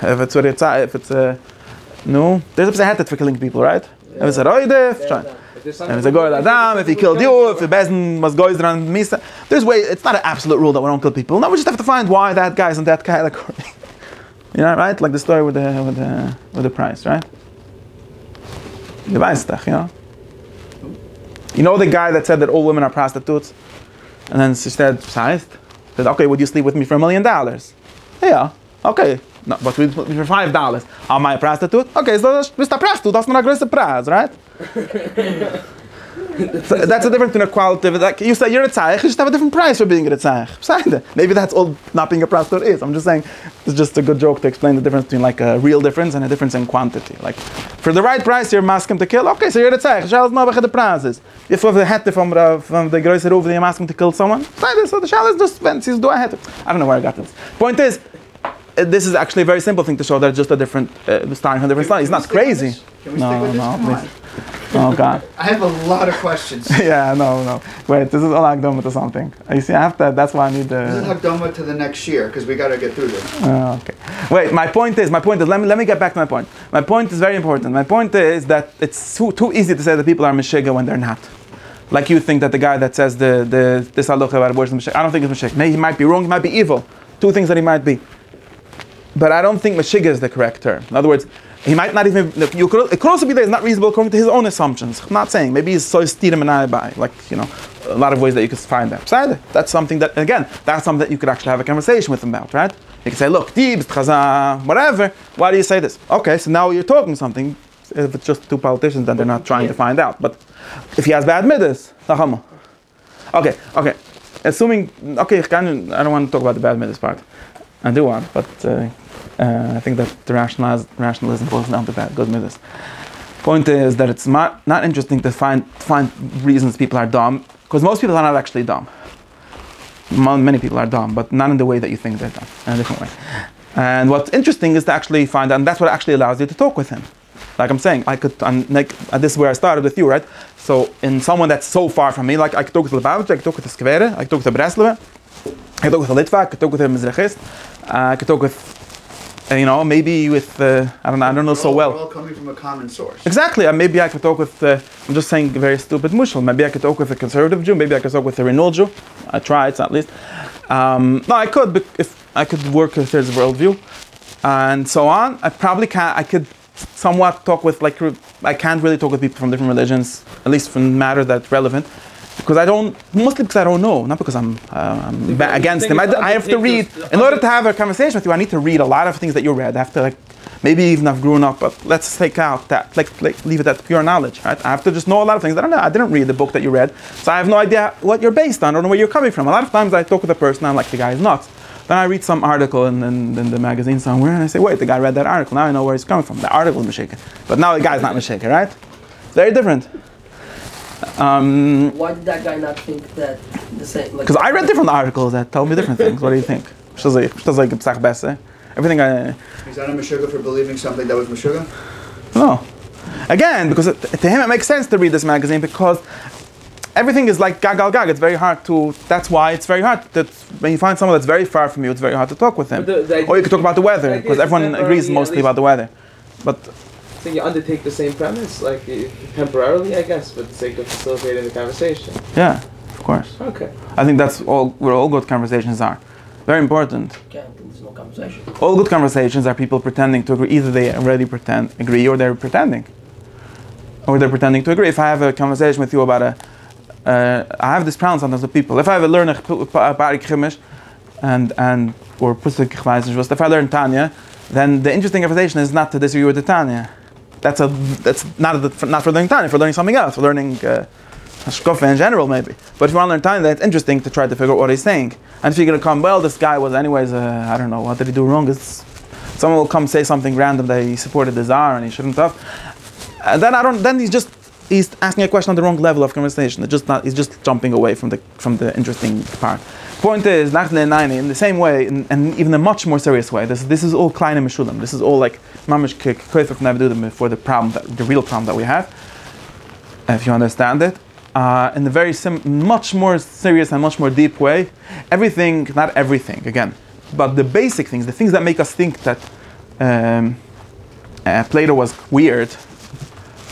Speaker 2: If it's there's a hetet for killing people, right? If it's a roidef, if it's a goy adam, if he killed you, if the bezin was goys around misa, it's not an absolute rule that we don't kill people. No, we just have to find why that guy isn't that category. You know, right? Like the story with the price, right? The Weistach, you know. You know the guy that said that all women are prostitutes? And then she said, okay, would you sleep with me for $1 million? Yeah, okay. No, but for $5. Am I a prostitute? Okay, so bist a prostitute, that's not a größer Preis, right? So that's the difference between a qualitative, like you say you're a tzayich, you just have a different price for being a tzayich. Maybe that's all not being a prostitute is. I'm just saying, it's just a good joke to explain the difference between like a real difference and a difference in quantity. Like, for the right price, you're masking to kill, okay, so you're a tzayich, shall know what the price is. If you have the hette from the größer over, you're masking to kill someone, so the shall is just, when she's doing a hette. I don't know where I got this. Point is, this is actually a very simple thing to show that it's just a different starting from a different style. He's not crazy.
Speaker 5: Can we stick with this? Come on.
Speaker 2: Oh God.
Speaker 5: I have a lot of questions.
Speaker 2: Yeah, no. Wait, this is all Hakdama to something. You see, I have to, that's why I need
Speaker 5: This is Hakdama to the next year, because we got to get through this.
Speaker 2: Okay. Wait, my point is, let me get back to my point. My point is very important. My point is that it's too easy to say that people are Meshiga when they're not. Like you think that the guy that says this halacha about abortion is Meshiga, I don't think it's Meshiga. Maybe he might be wrong, he might be evil. Two things that he might be. But I don't think Meshiga is the correct term. In other words, he might not even, it could also be that he's not reasonable according to his own assumptions. I'm not saying, maybe he's so stirim and I by, like, you know, a lot of ways that you could find that. That's something that, again, that's something that you could actually have a conversation with him about, right? You could say, look, Dibs, Chaza, whatever, why do you say this? Okay, so now you're talking something. If it's just two politicians, then they're not trying to find out. But if he has bad midas, okay. Assuming, okay, I don't want to talk about the bad midas part. I do want, but I think that the rationalism boils down to that. Good midas. Point is that it's not interesting to find reasons people are dumb, because most people are not actually dumb. Many people are dumb, but not in the way that you think they're dumb, in a different way. And what's interesting is to actually find out, and that's what actually allows you to talk with him. Like I'm saying, this is where I started with you, right? So in someone that's so far from me, like I could talk with the Lubavitch, I could talk with the Skvere, I could talk with the Breslov, I could talk with the Litva, I could talk with the Mizrachist, I could talk with, maybe with, I don't know so well.
Speaker 5: We're all coming from a common source.
Speaker 2: Exactly, maybe I could talk with, I'm just saying a very stupid mushal, maybe I could talk with a conservative Jew, maybe I could talk with a renewal Jew. I tried, at least. No, I could, but if I could work with his worldview, and so on. I could somewhat talk with, I can't really talk with people from different religions, at least from matter that's relevant, because mostly because I don't know, not because I'm against them. I have to read, in order to have a conversation with you, I need to read a lot of things that you read. I have to, maybe even I've grown up, but let's take out that, leave it at pure knowledge, right? I have to just know a lot of things. I don't know, I didn't read the book that you read, so I have no idea what you're based on, or where you're coming from. A lot of times I talk with a person, I'm like, the guy is nuts. Then I read some article in the magazine somewhere, and I say, wait, the guy read that article. Now I know where he's coming from. The article is Meshiga. But now the guy's not Meshiga, right? It's very different.
Speaker 1: Why did that guy not think that the same?
Speaker 2: Because I read different articles that tell me different things. What do you think? Everything I...
Speaker 5: Is that a Meshiga for believing something that was Meshiga?
Speaker 2: No. Again, because to him it makes sense to read this magazine, because everything is like gag. It's very hard to. That's why it's very hard. That when you find someone that's very far from you, it's very hard to talk with him. Or you could talk about the weather, because everyone agrees mostly about the weather. But
Speaker 3: so you undertake the same premise, temporarily, I guess, for the sake of facilitating the conversation.
Speaker 2: Yeah, of course.
Speaker 3: Okay.
Speaker 2: I think that's where all good conversations are. Very important.
Speaker 1: There's no conversation.
Speaker 2: All good conversations are people pretending to agree. Either they already agree, or they're pretending. Or they're pretending to agree. If I have a conversation with you about I have this problem sometimes with people. If I have a learner and or if I learn Tanya, then the interesting conversation is not to disagree with the Tanya. That's not for learning Tanya, for learning something else, for learning Shkofa in general maybe. But if you want to learn Tanya, then it's interesting to try to figure out what he's saying. And if you're going to come, well, this guy was anyways, I don't know, what did he do wrong? Someone will come say something random that he supported the Tsar and he shouldn't have. And then he's asking a question on the wrong level of conversation. He's just jumping away from the interesting part. Point is, in the same way, and even a much more serious way, this is all kleine meshulam. This is all like mamish kofer from Nevedudim for the real problem that we have. If you understand it, in a very much more serious and much more deep way, everything, not everything, again, but the basic things, the things that make us think that Plato was weird,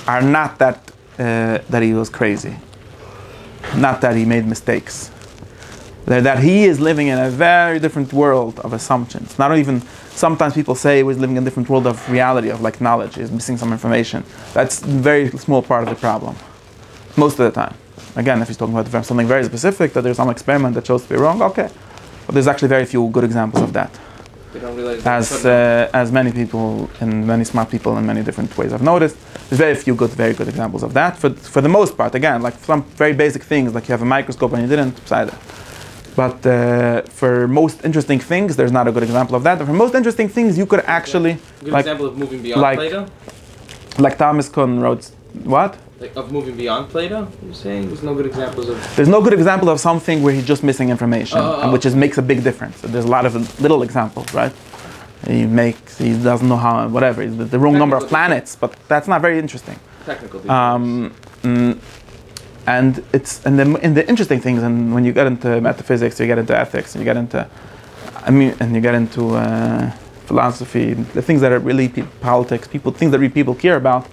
Speaker 2: are not that he was crazy, not that he made mistakes. That he is living in a very different world of assumptions. Not even, sometimes people say he was living in a different world of reality, of like knowledge. He's missing some information. That's a very small part of the problem, most of the time. Again, if he's talking about something very specific, that there's some experiment that shows to be wrong, okay. But there's actually very few good examples of that.
Speaker 3: They don't realize
Speaker 2: as many people and many smart people in many different ways have noticed. There's very good examples of that. For the most part, again, like some very basic things, like you have a microscope and you didn't, beside it. But for most interesting things, there's not a good example of that. But for most interesting things, you could actually...
Speaker 3: Good example of moving beyond Plato?
Speaker 2: Like Thomas Kuhn wrote... What?
Speaker 3: Like of moving beyond Plato, you're saying? There's no good examples of...
Speaker 2: There's no good example of something where he's just missing information, and which makes a big difference. So there's a lot of little examples, right? He doesn't know how, whatever, the wrong number of planets, but that's not very interesting.
Speaker 3: Technical details.
Speaker 2: And it's in the interesting things, and when you get into metaphysics, you get into ethics, and you get into, philosophy, the things that are really politics, things that people care about,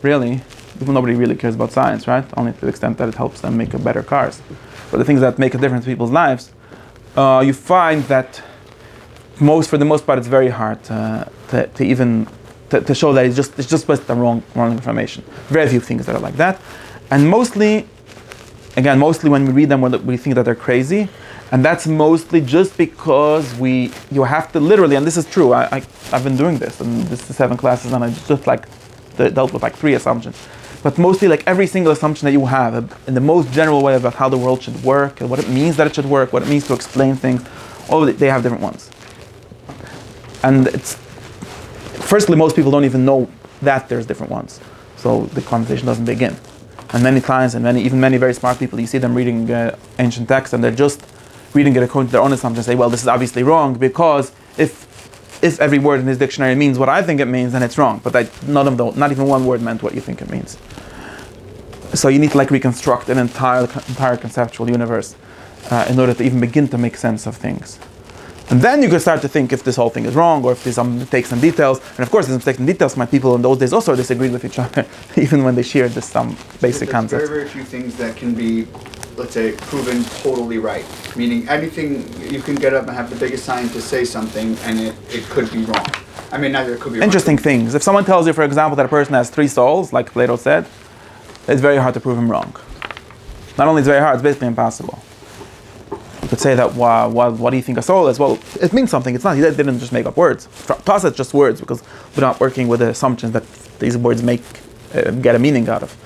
Speaker 2: really. Nobody really cares about science, right? Only to the extent that it helps them make better cars. But the things that make a difference in people's lives, you find that for the most part, it's very hard to show that it's just based on wrong information. Very few things that are like that, and mostly when we read them, we think that they're crazy, and that's mostly just because you have to literally, and this is true. I've been doing this, and this is 7 classes, and I just dealt with 3 assumptions. But mostly, like every single assumption that you have, in the most general way about how the world should work, and what it means that it should work, what it means to explain things, they have different ones. And firstly, most people don't even know that there's different ones, so the conversation doesn't begin. And many times, and even many very smart people, you see them reading ancient texts, and they're just reading it according to their own assumptions. Say, well, this is obviously wrong because if every word in this dictionary means what I think it means, then it's wrong. But not even one word meant what you think it means. So you need to reconstruct an entire conceptual universe in order to even begin to make sense of things. And then you can start to think if this whole thing is wrong, or if there's some mistakes and details. And of course, there's mistakes and details. My people in those days also disagreed with each other, even when they shared some basic concepts.
Speaker 5: Very, very few things that can be, let's say, proven totally right. Meaning, anything you can get up and have the biggest scientist say something, and it could be wrong. I mean, neither it could be
Speaker 2: interesting
Speaker 5: wrong.
Speaker 2: Things. If someone tells you, for example, that a person has 3 souls, like Plato said, it's very hard to prove him wrong. Not only is it very hard, it's basically impossible. You could say that, what do you think a soul is? Well, it means something. It's not. He didn't just make up words. To us, it's just words, because we're not working with the assumptions that these words get a meaning out of.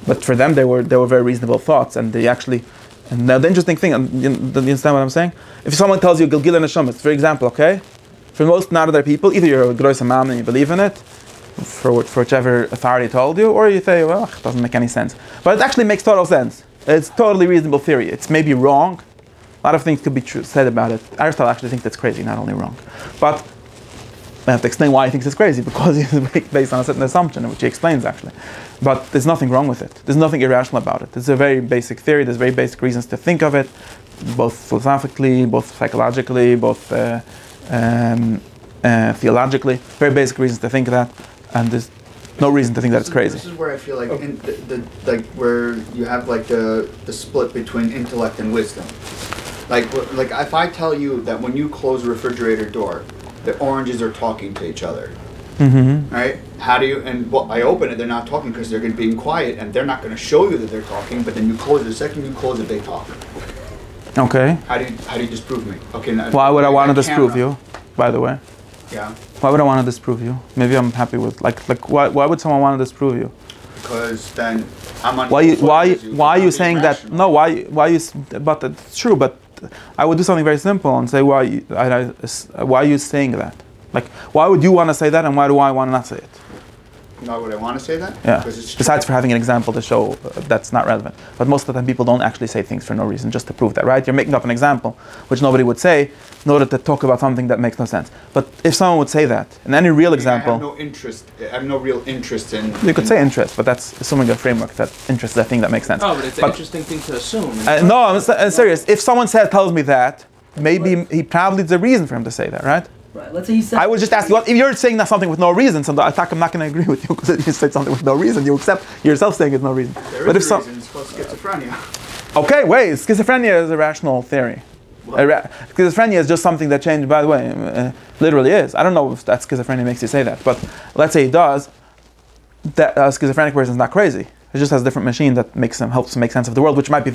Speaker 2: But for them, they were very reasonable thoughts, and they actually. And now the interesting thing, do you understand what I'm saying? If someone tells you Gilgil and Neshamas, for example, okay, for most other people, either you're a Gross Imam and you believe in it, for whichever authority told you, or you say, well, it doesn't make any sense. But it actually makes total sense. It's totally reasonable theory. It's maybe wrong. A lot of things could be said about it. Aristotle actually thinks that's crazy, not only wrong. But I have to explain why he thinks it's crazy, because it's based on a certain assumption, which he explains actually. But there's nothing wrong with it. There's nothing irrational about it. It's a very basic theory. There's very basic reasons to think of it, both philosophically, both psychologically, both theologically. Very basic reasons to think of that, and there's no reason to think that it's crazy.
Speaker 5: This is where I feel like where you have the split between intellect and wisdom. Like if I tell you that when you close a refrigerator door, the oranges are talking to each other.
Speaker 2: Mm-hmm.
Speaker 5: Right? How do you, and well, I open it, they're not talking because they're being quiet and they're not going to show you that they're talking, but then you close it, the second you close it, they talk.
Speaker 2: Okay.
Speaker 5: How do you disprove me? Okay. Now,
Speaker 2: Why would I want to disprove you, by the way?
Speaker 5: Yeah.
Speaker 2: Why would I want to disprove you? Maybe I'm happy with, like why would someone want to disprove you?
Speaker 5: Because then I'm on.
Speaker 2: Why are you saying that? No, why you? But it's true. But I would do something very simple and say why are you saying that? Like why would you want to say that, and why do I want to not say it?
Speaker 5: Why would I want to say that?
Speaker 2: Yeah. Besides for having an example to show that's not relevant. But most of the time people don't actually say things for no reason, just to prove that, right? You're making up an example, which nobody would say, in order to talk about something that makes no sense. But if someone would say that, in any real example...
Speaker 5: I have no real interest in...
Speaker 2: You could say interest, but that's assuming a framework that interest is a thing that makes sense.
Speaker 3: Oh, but it's an interesting thing to assume.
Speaker 2: No, I'm serious. If someone tells me that, maybe he probably there's a reason for him to say that, right?
Speaker 1: Right. Let's say he said.
Speaker 2: I would just ask you, if you're saying that something with no reason, so I'm not going to agree with you because you said something with no reason. You accept yourself saying it's no reason.
Speaker 5: There is a reason. It's called schizophrenia.
Speaker 2: Okay, wait. Schizophrenia is a rational theory. Schizophrenia is just something that changed. By the way, literally is. I don't know if that schizophrenia makes you say that, but let's say it does. That schizophrenic person is not crazy. It just has a different machine that helps him make sense of the world, which might be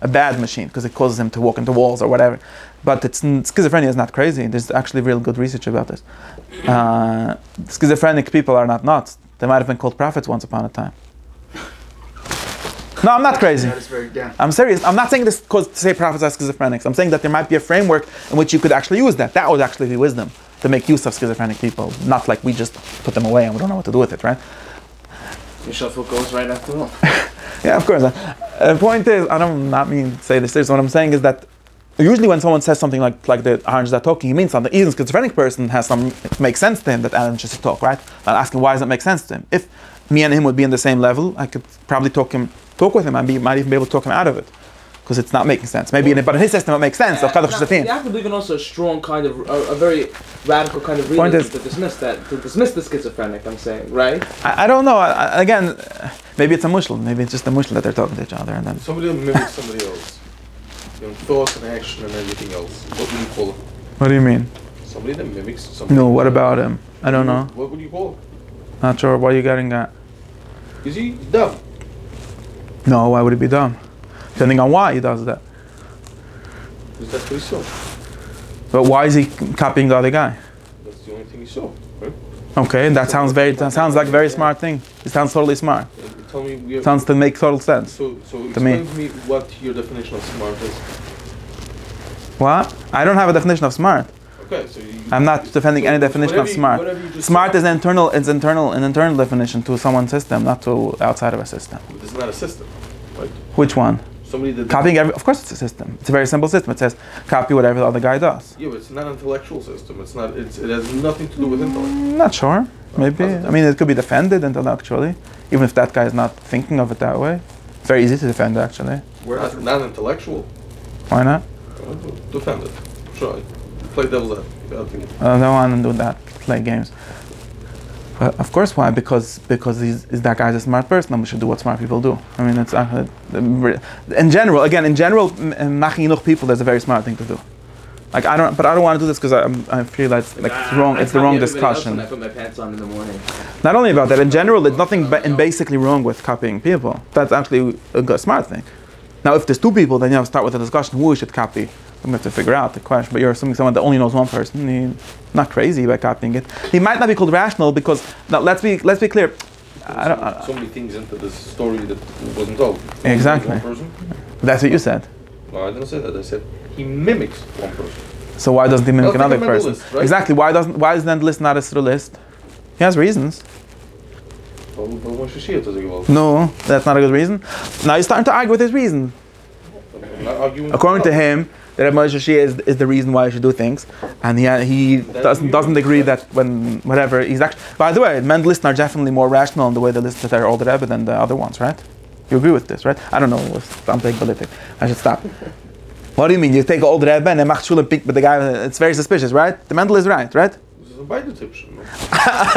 Speaker 2: a bad machine because it causes him to walk into walls or whatever. But schizophrenia is not crazy. There's actually real good research about this. Schizophrenic people are not nuts. They might have been called prophets once upon a time. No, I'm not crazy.
Speaker 5: That is very, yeah.
Speaker 2: I'm serious. I'm not saying this because to say prophets are schizophrenics. I'm saying that there might be a framework in which you could actually use that. That would actually be wisdom, to make use of schizophrenic people. Not like we just put them away and we don't know what to do with it, right?
Speaker 3: Your shuffle goes right after all.
Speaker 2: Yeah, of course. The point is, I don't not mean to say this. What I'm saying is that usually when someone says something like the oranges are talking, he means something. Even a schizophrenic person it makes sense to him that oranges talk, right? I'm asking why does it make sense to him? If me and him would be in the same level, I could probably talk with him and might even be able to talk him out of it. Because it's not making sense. Maybe, but in his system it makes sense.
Speaker 3: You have to believe in also a strong kind of, a very radical kind of realism to dismiss the schizophrenic, I'm saying, right?
Speaker 2: I don't know. Again, maybe it's a mushal. Maybe it's just a mushal that they're talking to each other. And then
Speaker 4: somebody mimics somebody else. Thoughts and action and everything else. What would you call him?
Speaker 2: What do you mean?
Speaker 4: Somebody that mimics somebody.
Speaker 2: No, what about him? I don't know.
Speaker 4: What would you call him?
Speaker 2: Not sure. What are you getting at?
Speaker 4: Is he dumb?
Speaker 2: No, why would he be dumb? Depending on why he does that.
Speaker 4: Because that's what he saw.
Speaker 2: But why is he copying the other guy?
Speaker 4: That's the only thing he saw, right?
Speaker 2: Okay, that sounds like a very smart thing. It sounds totally smart.
Speaker 4: Tell me.
Speaker 2: Sounds to make total sense.
Speaker 4: So explain to me what your definition of smart is.
Speaker 2: What? I don't have a definition of smart.
Speaker 4: Okay, so
Speaker 2: I'm not defending any definition of smart. Smart is an internal definition to someone's system, not to outside of a system.
Speaker 4: It's not a system, right?
Speaker 2: Which one?
Speaker 4: Somebody that
Speaker 2: copying of course it's a system. It's a very simple system. It says copy whatever the other guy does.
Speaker 4: Yeah, but it's not an intellectual system. It has nothing to do with intellect.
Speaker 2: Not sure. Maybe. I mean, it could be defended intellectually, even if that guy is not thinking of it that way. It's very easy to defend, actually.
Speaker 4: Not intellectual.
Speaker 2: Why not?
Speaker 4: Defend it. Try. Play devil's advocate.
Speaker 2: I don't want to do that. Play games. But of course, why? Because that guy's a smart person, and we should do what smart people do. I mean, it's in general. Making enough people is a very smart thing to do. Like I don't want to do this because I feel like it's wrong. It's the wrong discussion.
Speaker 3: I put my pants on in the morning.
Speaker 2: Not only about that. In general, there's nothing basically wrong with copying people. That's actually a smart thing. Now, if there's two people, then you have to start with a discussion who we should copy. We have to figure out the question. But you're assuming someone that only knows one person. He's not crazy by copying it. He might not be called rational because now let's be clear.
Speaker 4: So many things into this story that wasn't told.
Speaker 2: Exactly. That's what you said.
Speaker 4: No, I didn't say that. I said he mimics one person.
Speaker 2: So why doesn't he mimic another person?
Speaker 4: List, right?
Speaker 2: Exactly. Why is then the list not a through list? He has reasons. No, that's not a good reason. Now you're starting to argue with his reason. According to him, that Moshe Shia is the reason why you should do things, and he doesn't agree that when whatever he's actually. By the way, Men's lists are definitely more rational in the way they list their older Rebbe than the other ones, right? You agree with this, right? I don't know if I'm taking politic. I should stop. What do you mean? You take an older Rebbe and then macht Shul and pick with the guy? It's very suspicious, right? The Mendel is right?
Speaker 4: Who's beide typisch.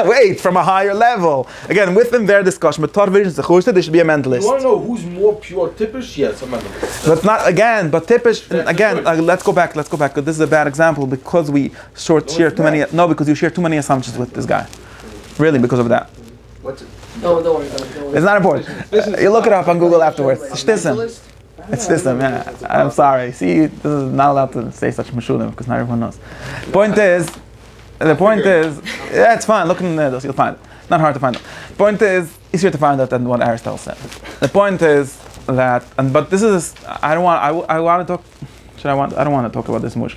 Speaker 2: Wait, from a higher level. Again, within their discussion, but Torah vision they should be a mentalist.
Speaker 4: You want to know who's more pure typisch? Yes, a mentalist.
Speaker 2: But not again. But typisch again. Let's go back. This is a bad example because we share too many. No, because you share too many assumptions with this guy. Really, because of that.
Speaker 5: What's it?
Speaker 1: No, don't worry.
Speaker 2: It's not important. You look it up on Google afterwards. Shtissim. It's shtissim. Yeah. I'm sorry. See, this is not allowed to say such mashulim because not everyone knows. The point is, yeah, it's fine. Look in those, you'll find it. Not hard to find it. The point is, easier to find out than what Aristotle said. The point is that, but this is, I don't want to talk about this much.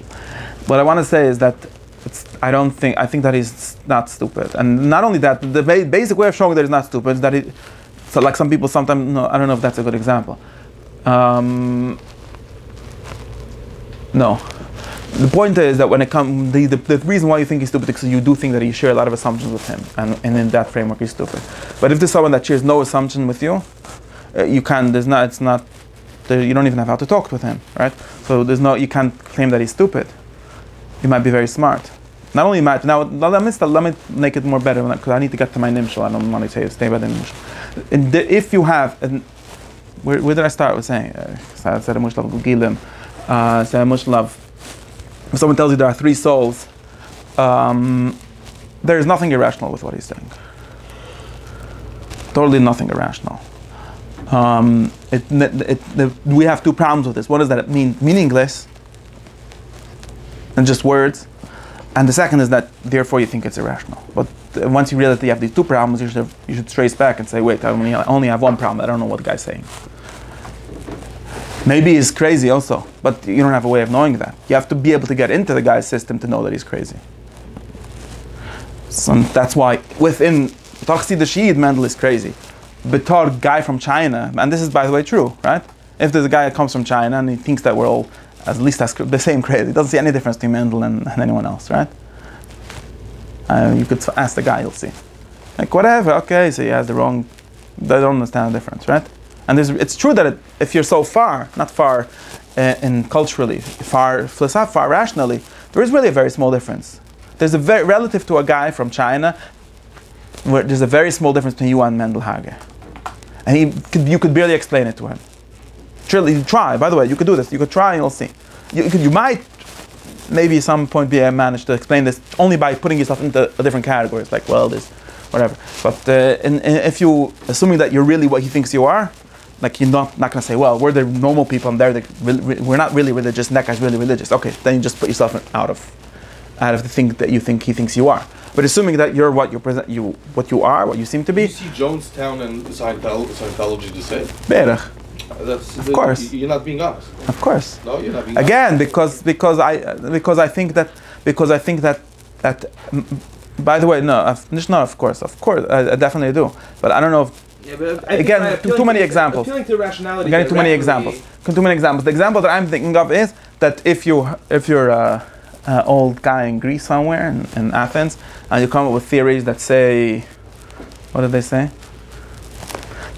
Speaker 2: What I want to say is that I think that he's not stupid. And not only that, the basic way of showing that he's not stupid is that so like some people sometimes, no, I don't know if that's a good example. No. The point is that when it comes, the reason why you think he's stupid is because you do think that you share a lot of assumptions with him, and in that framework he's stupid. But if there's someone that shares no assumption with you, you don't even have to talk with him, right? So you can't claim that he's stupid. You might be very smart. Not only might, now let me make it more better, because I need to get to my nimshal. I don't want to stay by the nimshal. If you have, where did I start with saying? I said a mushlav gugilim. Say a mushlav. If someone tells you there are three souls, there is nothing irrational with what he's saying. Totally nothing irrational. We have two problems with this. One is that it means meaningless and just words, and the second is that therefore you think it's irrational. But once you realize that you have these two problems, you should trace back and say, wait, I only have one problem. I don't know what the guy's saying. Maybe he's crazy also, but you don't have a way of knowing that. You have to be able to get into the guy's system to know that he's crazy. So that's why within Taxi the Shid, Mendel is crazy. Betar guy from China, and this is by the way true, right? If there's a guy that comes from China and he thinks that we're all at least the same crazy, he doesn't see any difference between Mendel and anyone else, right? You could ask the guy, you'll see. Like whatever, okay, so he has they don't understand the difference, right? And it's true that if you're so far, not far in culturally, far philosophically, far rationally, there is really a very small difference. There's relative to a guy from China, where there's a very small difference between you and Mendel Hage. And you could barely explain it to him. Truly, try, by the way, you could do this. You could try and you'll see. You might, maybe at some point, manage to explain this only by putting yourself into different categories, like, well, this, whatever. But if you, assuming that you're really what he thinks you are, like you're not going to say, well, we're the normal people and we're not really religious and that guy's really religious. Okay, then you just put yourself out of the thing that you think he thinks you are. But assuming that you're what you are, what you seem to be.
Speaker 4: You see Jonestown and Scientology the same?
Speaker 2: Berach. Of course.
Speaker 4: You're not being honest.
Speaker 2: Of course.
Speaker 4: No, you're not being
Speaker 2: Again,
Speaker 4: honest.
Speaker 2: because I think that by the way, no, of course, I definitely do. But I don't know if.
Speaker 3: Yeah, but
Speaker 2: again, too many examples.
Speaker 3: Appealing to rationality.
Speaker 2: Again, too many examples. Too many examples. The example that I'm thinking of is that if you're an old guy in Greece somewhere in Athens, and you come up with theories that say, what did they say?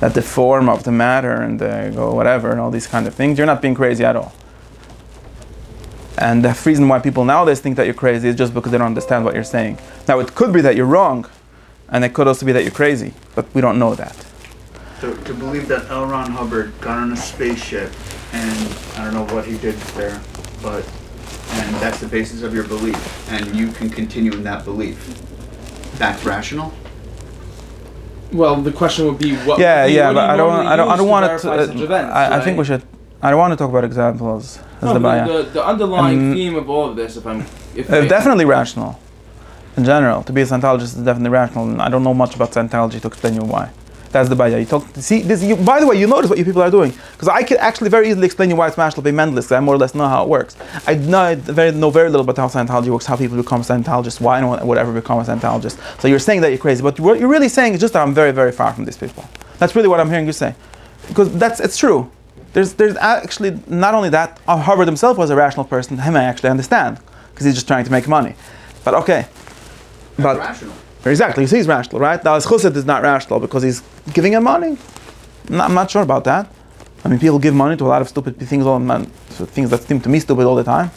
Speaker 2: That the form of the matter and the whatever and all these kind of things, you're not being crazy at all. And the reason why people nowadays think that you're crazy is just because they don't understand what you're saying. Now, it could be that you're wrong, and it could also be that you're crazy, but we don't know that.
Speaker 5: To believe that L. Ron Hubbard got on a spaceship and I don't know what he did there, and that's the basis of your belief, and you can continue in that belief. That's rational?
Speaker 3: Well, the question would be what.
Speaker 2: But I don't want to. I think we should. I don't want to talk about examples.
Speaker 3: The underlying theme of all of this,
Speaker 2: definitely rational. In general, to be a Scientologist is definitely rational, and I don't know much about Scientology to explain you why. That's the baya. By the way, you notice what you people are doing, because I could actually very easily explain you why it's rational to be mentalist, because I more or less know how it works. I know very little about how Scientology works, how people become Scientologists, why anyone would ever become a Scientologist. So you're saying that you're crazy, but what you're really saying is just that I'm very, very far from these people. That's really what I'm hearing you say, because it's true. There's actually not only that. Hubbard himself was a rational person. Him I actually understand, because he's just trying to make money. But okay.
Speaker 5: But rational.
Speaker 2: Exactly, he's rational, right? Now his chused is not rational because he's giving him money. I'm not sure about that. I mean, people give money to a lot of stupid things, things that seem to me stupid all the time.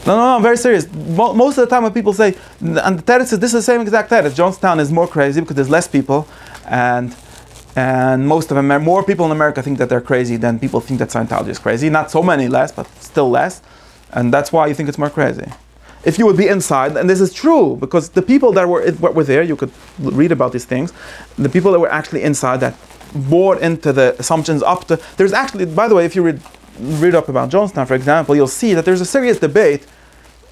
Speaker 2: No, I'm very serious. Most of the time when people say, and the teretz is, this is the same exact teretz. Jonestown is more crazy because there's less people, and most of them, more people in America think that they're crazy than people think that Scientology is crazy. Not so many less, but still less. And that's why you think it's more crazy. If you would be inside, and this is true, because the people that were there, you could read about these things, the people that were actually inside that bought into the assumptions up to, there's actually, by the way, if you read up about Jonestown, for example, you'll see that there's a serious debate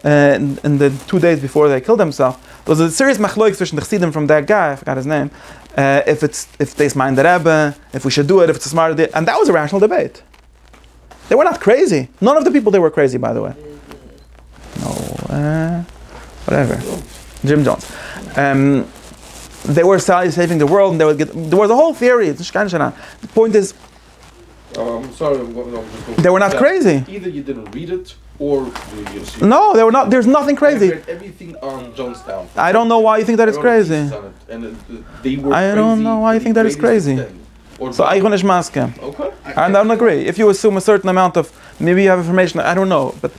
Speaker 2: in the 2 days before they killed themselves. There was a serious machloek between the Chassidim from that guy, I forgot his name, if they mind the Rebbe, if we should do it, if it's a smart idea, and that was a rational debate. They were not crazy. None of the people there were crazy, by the way. No, whatever. Jim Jones. They were saving the world, and they would get. There was a whole theory. The point is,
Speaker 4: I'm sorry, I'm just going
Speaker 2: they were not crazy.
Speaker 4: Either you didn't read it, or you assumed.
Speaker 2: No, they were not. There's nothing crazy.
Speaker 4: I read everything on Jonestown.
Speaker 2: I don't know why you think that is crazy.
Speaker 4: They were
Speaker 2: I don't know why you think that is crazy. So I don't agree. If you assume a certain amount of, maybe you have information, I don't know, but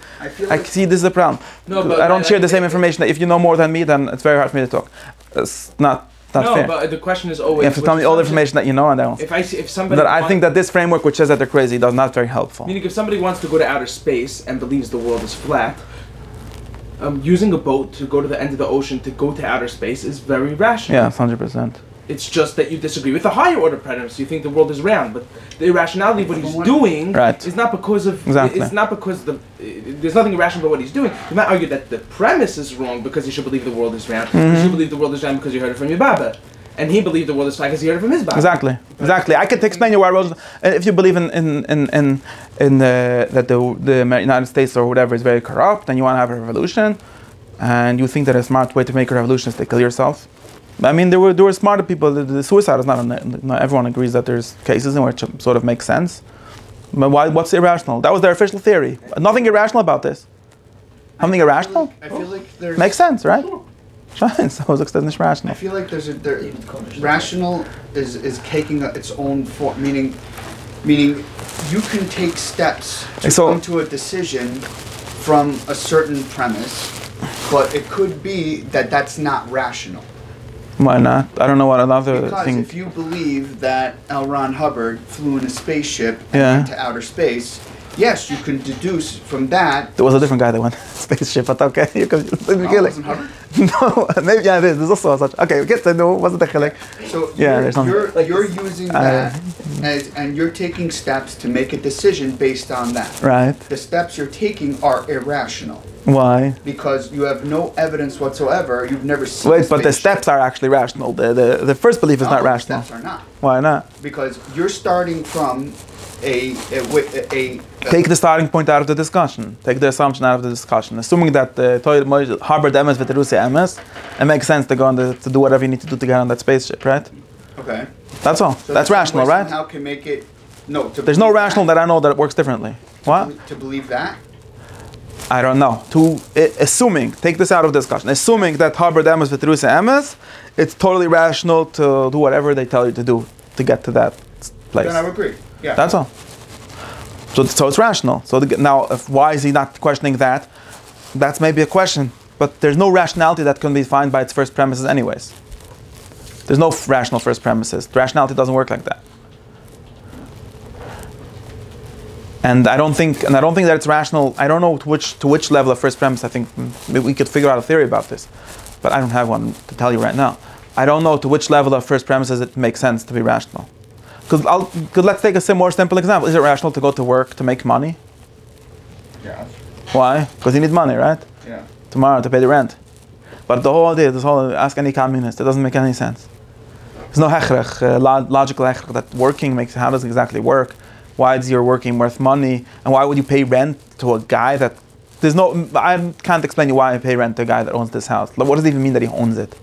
Speaker 2: I see this is a problem.
Speaker 3: No, but
Speaker 2: I don't share the same information. If you know more than me, then it's very hard for me to talk. It's not fair.
Speaker 3: No, but the question is always.
Speaker 2: You have to tell me all the information that you know, and I don't.
Speaker 3: If somebody.
Speaker 2: But I think that this framework, which says that they're crazy, is not very helpful.
Speaker 3: Meaning, if somebody wants to go to outer space and believes the world is flat, using a boat to go to the end of the ocean to go to outer space is very rational.
Speaker 2: Yeah, 100%.
Speaker 3: It's just that you disagree with the higher order premise. You think the world is round, but the irrationality of what he's doing is not because of.
Speaker 2: Exactly.
Speaker 3: It's not because there's nothing irrational about what he's doing. You might argue that the premise is wrong because you should believe the world is round. You should believe the world is round because you heard it from your Baba, and he believed the world is flat because he heard it from his Baba.
Speaker 2: Exactly. I could explain you why Rose. If you believe in that the United States or whatever is very corrupt, and you want to have a revolution, and you think that a smart way to make a revolution is to kill yourself. I mean, there were smarter people. The suicide is not everyone agrees that there's cases in which it sort of makes sense. But what's irrational? That was their official theory. Nothing irrational about this. Something irrational?
Speaker 5: I feel like there's...
Speaker 2: Makes sense, right? Fine, so it's not rational.
Speaker 5: I feel like rational is taking its own form, meaning you can take steps to come to a decision from a certain premise, but it could be that that's not rational.
Speaker 2: Why not? I don't know what another thing.
Speaker 5: Because if you believe that L. Ron Hubbard flew in a spaceship and went to outer space, yes, you can deduce from that.
Speaker 2: There was a different guy that went spaceship, but okay, you can.
Speaker 5: Wasn't Hubbard?
Speaker 2: No, maybe there's also such. Okay, get to know what's the chilek.
Speaker 5: So you're using that and you're taking steps to make a decision based on that.
Speaker 2: Right.
Speaker 5: The steps you're taking are irrational.
Speaker 2: Why?
Speaker 5: Because you have no evidence whatsoever. You've never seen.
Speaker 2: Wait, but the steps are actually rational. The first belief is not rational.
Speaker 5: The steps are not.
Speaker 2: Why not?
Speaker 5: Because you're starting from
Speaker 2: Take the starting point out of the discussion. Take the assumption out of the discussion. Assuming that the Harvard MS with the Russia MS, it makes sense to go on to do whatever you need to do to get on that spaceship, right?
Speaker 5: Okay.
Speaker 2: That's all.
Speaker 5: So
Speaker 2: that's rational, right?
Speaker 5: How can make it? No.
Speaker 2: There's no rational that I know that it works differently. What?
Speaker 5: To believe that?
Speaker 2: I don't know. Assuming, take this out of discussion. Assuming that Harvard MS with Russia MS, it's totally rational to do whatever they tell you to do to get to that place.
Speaker 5: Then I would agree. Yeah.
Speaker 2: That's all. So it's rational. So now, why is he not questioning that? That's maybe a question. But there's no rationality that can be defined by its first premises anyways. There's no rational first premises. Rationality doesn't work like that. And I don't think that it's rational. I don't know to which level of first premise. I think we could figure out a theory about this, but I don't have one to tell you right now. I don't know to which level of first premises it makes sense to be rational. Because let's take a more simple example. Is it rational to go to work to make money?
Speaker 5: Yeah.
Speaker 2: Why? Because you need money, right?
Speaker 5: Yeah.
Speaker 2: Tomorrow to pay the rent. But the whole idea, ask any communist, it doesn't make any sense. There's no hechrech, logical hechrech that working makes. How does it exactly work? Why is your working worth money? And why would you pay rent to a guy that I can't explain you why I pay rent to a guy that owns this house. What does it even mean that he owns it?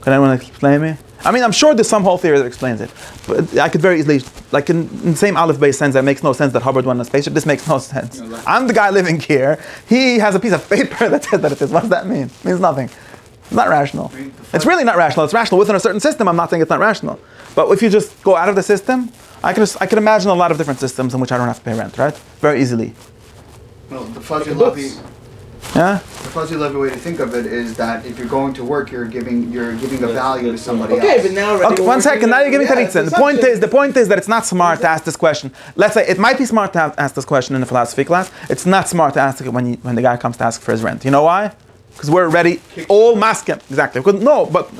Speaker 2: Can anyone explain me? I mean, I'm sure there's some whole theory that explains it, but I could very easily, like in the same Aleph-based sense, that makes no sense that Hubbard went on a spaceship. This makes no sense. I'm the guy living here. He has a piece of paper that says that it is. What does that mean? It means nothing. It's not rational. It's really not rational. It's rational within a certain system. I'm not saying it's not rational. But if you just go out of the system, I can imagine a lot of different systems in which I don't have to pay rent, right? Very easily.
Speaker 5: Well, the fuzzy Lowy.
Speaker 2: Yeah.
Speaker 5: The fuzzy lovely way to think of it is that if you're going to work, you're giving a value to somebody else.
Speaker 3: Okay, but now already
Speaker 2: Okay, one second. Now you're giving Taritza. The point is that it's not smart to ask this question. Let's say it might be smart to ask this question in a philosophy class. It's not smart to ask it when the guy comes to ask for his rent. You know why? Because we're already all maskim. Exactly.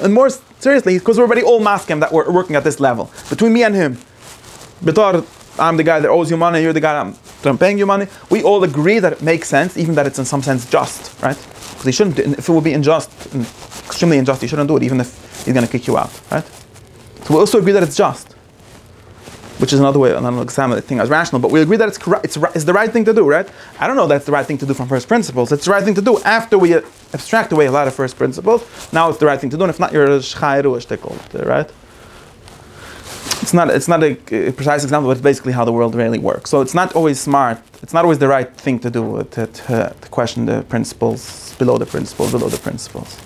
Speaker 2: And more seriously, because we're already all maskim that we're working at this level. Between me and him. I'm the guy that owes you money, you're the guy that I'm paying you money. We all agree that it makes sense, even that it's in some sense just, right? Because he shouldn't, if it would be unjust, extremely unjust, he shouldn't do it, even if he's going to kick you out, right? So we also agree that it's just, which is another example of the thing as rational, but we agree that it's correct, it's the right thing to do, right? I don't know that's the right thing to do from first principles. It's the right thing to do after we abstract away a lot of first principles. Now it's the right thing to do, and if not, you're a shchayru, a shtickle, right? It's not a precise example, but it's basically how the world really works. So it's not always smart. It's not always the right thing to do to question the principles below the principles.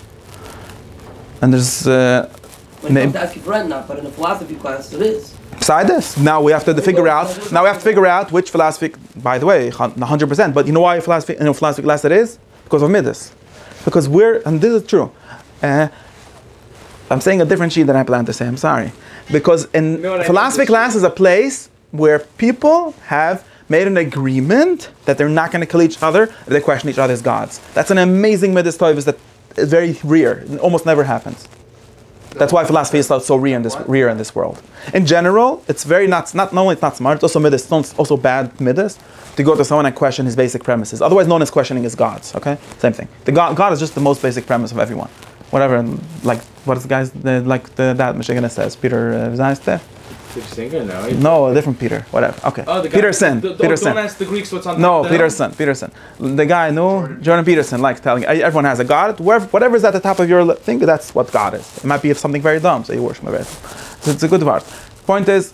Speaker 2: And there's
Speaker 1: when it comes to asking for rent, not, but in a philosophy class, it is.
Speaker 2: Beside this, now we have to figure out which philosophy. By the way, 100%. But you know why in a philosophy class it is? Because of midas. Because and this is true. I'm saying a different sheet than I planned to say. I'm sorry. Because in philosophy class is a place where people have made an agreement that they're not going to kill each other if they question each other's gods. That's an amazing midas toivus that is very rare. It almost never happens. That's why philosophy is so rare in this world. In general, it's very not only it's not smart, it's also midas, it's also bad midas to go to someone and question his basic premises. Otherwise known as questioning his gods. Okay, same thing. God is just the most basic premise of everyone. Whatever, like what is the guy's that Michigan says, Peter Zeiste?
Speaker 3: Peter Singer?
Speaker 2: No, a different Peter. Whatever. Okay.
Speaker 3: Oh, the guy,
Speaker 2: Peterson.
Speaker 3: Don't ask the Greeks what's on
Speaker 2: No,
Speaker 3: top
Speaker 2: Peterson. The guy, Jordan Peterson likes telling everyone has a God. Whatever's at the top of your thing, that's what God is. It might be something very dumb, so you worship it. So it's a good word. Point is,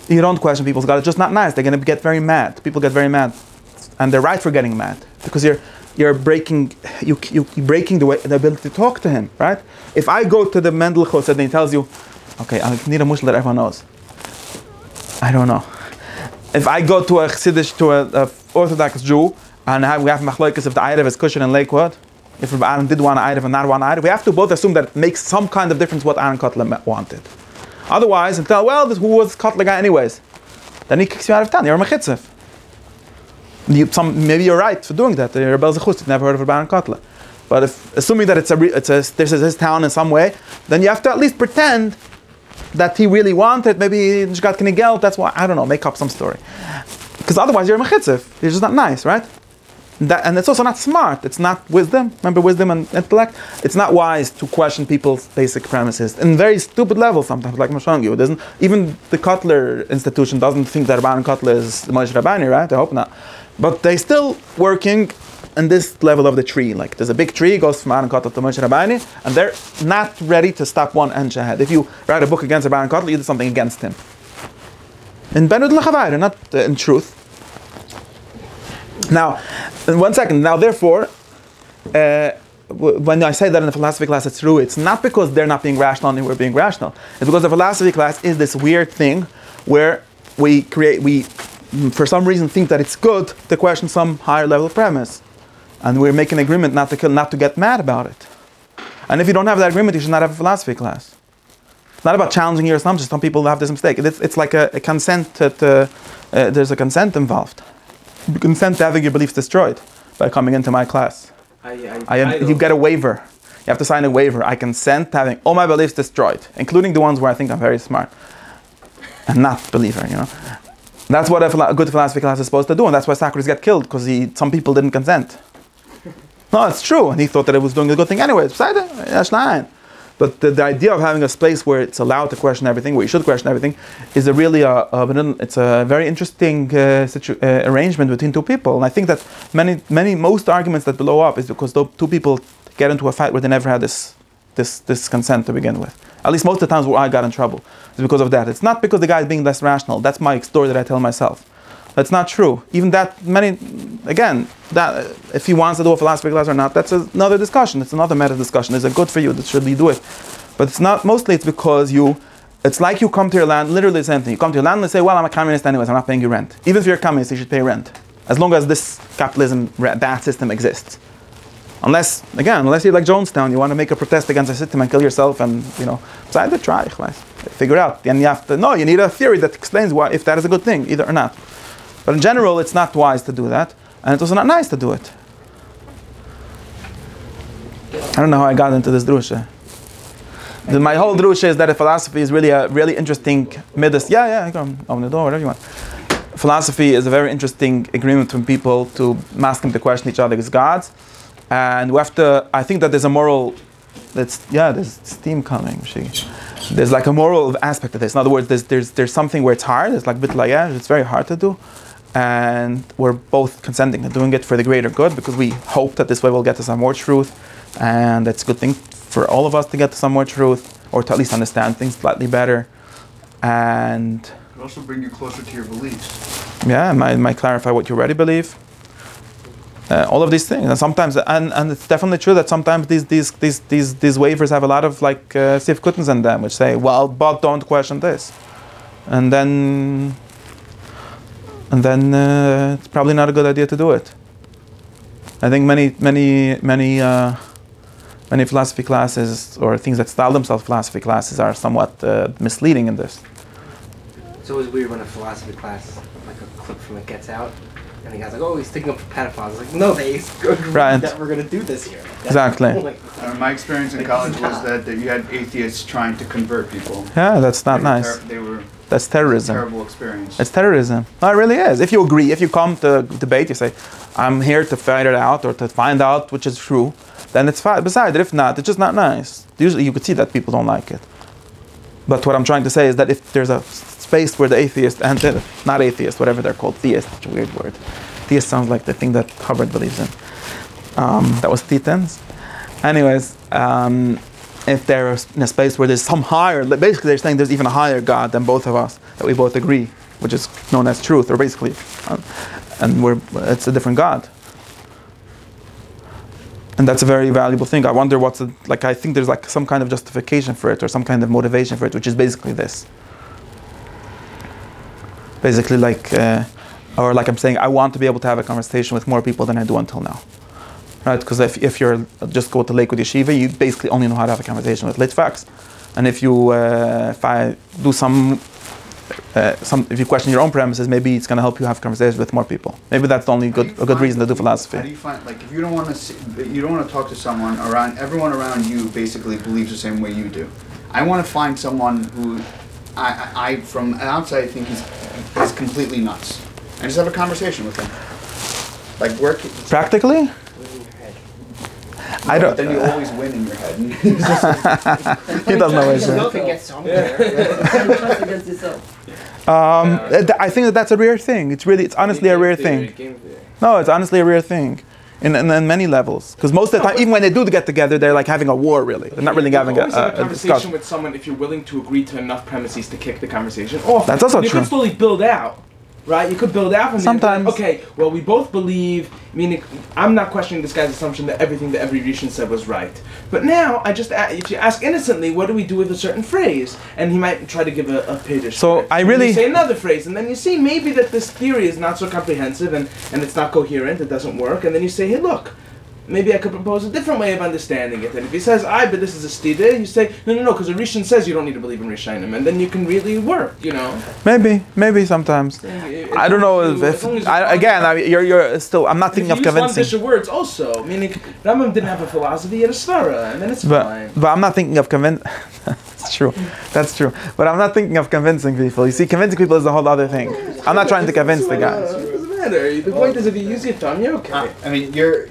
Speaker 2: you don't question people's God. It's just not nice. They're going to get very mad. People get very mad, and they're right for getting mad because you're breaking the ability to talk to him, right? If I go to the Mendel Chos and he tells you, okay, I need a mushal that everyone knows. I don't know. If I go to a Chassidish, to a Orthodox Jew, and we have machlokes if the Erev is kosher in Lakewood, if Aaron did want an Erev and not want an Erev, we have to both assume that it makes some kind of difference what Aaron Kotler wanted. Otherwise, and tell, who was Kotler guy anyways? Then he kicks you out of town. You're a mechitzef. Maybe you're right for doing that. You're a Bel Zechus. You've never heard of a Baron Kotler. But assuming that this is his town in some way, then you have to at least pretend that he really wanted. Maybe he got Knigel. That's why, I don't know, make up some story. Because otherwise you're a mechitzef. You're just not nice, right? And it's also not smart. It's not wisdom. Remember wisdom and intellect? It's not wise to question people's basic premises. In very stupid levels sometimes, like Moshangi. It doesn't, even the Kotler institution doesn't think that Rabban Kotler is the Moshe Rabbani, right? I hope not. But they're still working in this level of the tree. Like there's a big tree, goes from Aaron Kotler to Moshe Rabbani, and they're not ready to stop one inch ahead. If you write a book against Aaron Kotler, you do something against him. In Benud L'Chavayr, not in truth. Now, 1 second. Now, therefore, when I say that in the philosophy class, it's true. It's not because they're not being rational and we're being rational. It's because the philosophy class is this weird thing where we for some reason think that it's good to question some higher level premise, and we're making an agreement not to kill, not to get mad about it. And if you don't have that agreement, you should not have a philosophy class. It's not about challenging your assumptions. Some people have this mistake. It's like a consent. There's a consent involved. You consent to having your beliefs destroyed by coming into my class. You get a waiver. You have to sign a waiver. I consent to having all my beliefs destroyed, including the ones where I think I'm very smart and not believer. That's what a good philosophy class is supposed to do, and that's why Socrates got killed, because some people didn't consent. No, it's true, and he thought that it was doing a good thing anyways. But the idea of having a space where it's allowed to question everything, where you should question everything, is it's a very interesting arrangement between two people. And I think that most arguments that blow up is because two people get into a fight where they never had this consent to begin with. At least most of the times where I got in trouble is because of that. It's not because the guy is being less rational. That's my story that I tell myself. That's not true. Even that if he wants to do a philosophy class or not, that's another discussion. It's another meta discussion. Is it good for you? Should you do it? But it's not. Mostly it's because it's like you come to your land, literally the same thing. You come to your land and say, well, I'm a communist anyways, I'm not paying you rent. Even if you're a communist, you should pay rent. As long as this capitalism, that system exists. Unless you're like Jonestown, you want to make a protest against the system and kill yourself, and try to figure out. And you need a theory that explains why, if that is a good thing, either or not. But in general, it's not wise to do that, and it's also not nice to do it. I don't know how I got into this drusha. My whole drusha is that a philosophy is really a really interesting midas. Yeah, come open the door, whatever you want. Philosophy is a very interesting agreement between people to ask them to question each other as gods. And we have to, I think that there's a moral, there's steam coming. There's like a moral aspect of this. In other words, there's something where it's hard, it's like bitlayah, it's very hard to do. And we're both consenting to doing it for the greater good, because we hope that this way we'll get to some more truth. And it's a good thing for all of us to get to some more truth, or to at least understand things slightly better. And
Speaker 5: it also bring you closer to your beliefs.
Speaker 2: Yeah, it might clarify what you already believe. All of these things, and sometimes, and it's definitely true that sometimes these waivers have a lot of like sifkuttens in them, which say, well, but don't question this, and then it's probably not a good idea to do it. I think many philosophy classes, or things that style themselves philosophy classes, are somewhat misleading in this.
Speaker 6: It's always weird when a philosophy class, like a clip from it gets out, and the guy's like, oh, he's thinking up for pedophiles. Like, no, they agreed that we're going to do this here.
Speaker 2: Exactly.
Speaker 5: My experience in college was that you had atheists trying to convert people.
Speaker 2: Yeah, that's not nice. That's terrorism.
Speaker 5: Terrible experience.
Speaker 2: It's terrorism. No, it really is. If you agree, if you come to debate, you say, I'm here to find it out, or to find out which is true, then it's fine. Besides, if not, it's just not nice. Usually you could see that people don't like it. But what I'm trying to say is that if there's a space where the atheist and the not atheist, whatever they're called, theist, such a weird word. Theist sounds like the thing that Hubbard believes in. That was Thetans. Anyways, if they're in a space where there's some higher, basically they're saying there's even a higher God than both of us, that we both agree, which is known as truth, or basically, and it's a different God. And that's a very valuable thing. I wonder I think there's like some kind of justification for it, or some kind of motivation for it, which is basically this. Basically or like I'm saying, I want to be able to have a conversation with more people than I do until now. Right? Because if you're just go to Lakewood Yeshiva, you basically only know how to have a conversation with Litvaks. And if I do if you question your own premises, maybe it's going to help you have conversations with more people. Maybe that's the only a good reason to do philosophy.
Speaker 5: How do you find, like, if you don't want to talk to someone everyone around you basically believes the same way you do. I want to find someone who I from outside think is completely nuts, and just have a conversation with him. Like,
Speaker 2: practically. I don't.
Speaker 5: But then you always win in your head.
Speaker 2: He doesn't know what
Speaker 6: Nothing gets somewhere.
Speaker 1: Trust against yourself.
Speaker 2: I think that's a rare thing. It's honestly a rare thing. No, it's honestly a rare thing, in many levels. Because most of the time, even when they do get together, they're like having a war. Really, they're not really having a
Speaker 3: conversation
Speaker 2: discussion
Speaker 3: with someone if you're willing to agree to enough premises to kick the conversation off.
Speaker 2: That's also
Speaker 3: you
Speaker 2: true.
Speaker 3: You could slowly build out. Right, you could build out from
Speaker 2: sometimes.
Speaker 3: Okay, well, we both believe. Meaning, I'm not questioning this guy's assumption that everything that every Rishon said was right. But now, if you ask innocently, what do we do with a certain phrase? And he might try to give a piddush.
Speaker 2: So I really
Speaker 3: you say another phrase, and then you see maybe that this theory is not so comprehensive and it's not coherent. It doesn't work. And then you say, hey, look. Maybe I could propose a different way of understanding it. And if he says, but this is a stida, you say, no, because a Rishon says you don't need to believe in Rishonim, and then you can really work,
Speaker 2: Maybe sometimes. I don't know you're still, I'm not thinking of convincing.
Speaker 3: One dish of words also, meaning Rambam didn't have a philosophy, he had a svara, and then it's fine.
Speaker 2: But I'm not thinking of convincing. That's true. But I'm not thinking of convincing people. You see, convincing people is a whole other thing. I'm not trying to convince the guys.
Speaker 3: The point is, if you use your tongue, you're okay.
Speaker 5: I mean, you're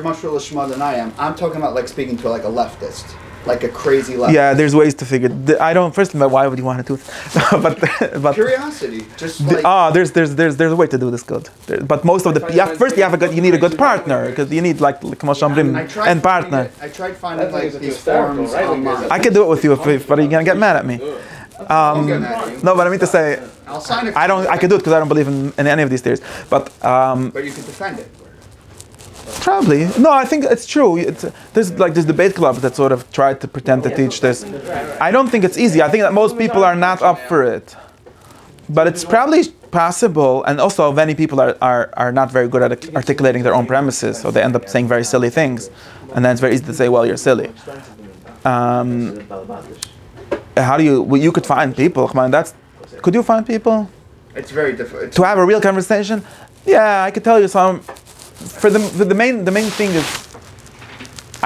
Speaker 5: much more lishma than I am. I'm talking about like speaking to like a leftist, like a crazy leftist.
Speaker 2: Yeah, there's ways to figure. I don't. First of all, why would you want to do it? but
Speaker 5: curiosity, just like.
Speaker 2: There's a way to do this good. But most of the you need a good partner, because you need like and partner.
Speaker 5: I tried finding like these forums online.
Speaker 2: I can do it with you, but you're gonna get mad at me. No, but I mean to say,
Speaker 5: I'll sign it.
Speaker 2: I can do it because I don't believe in any of these theories. But
Speaker 5: you can defend it.
Speaker 2: Probably. No, I think it's true. There's debate clubs that sort of try to pretend to teach this. I don't think it's easy. I think that most people are not up for it. But it's probably possible, and also many people are not very good at articulating their own premises, so they end up saying very silly things, and then it's very easy to say, well, you're silly. How do you could find people, could you find people?
Speaker 5: It's very difficult.
Speaker 2: To have a real conversation? Yeah, I could tell you some. For the main thing is,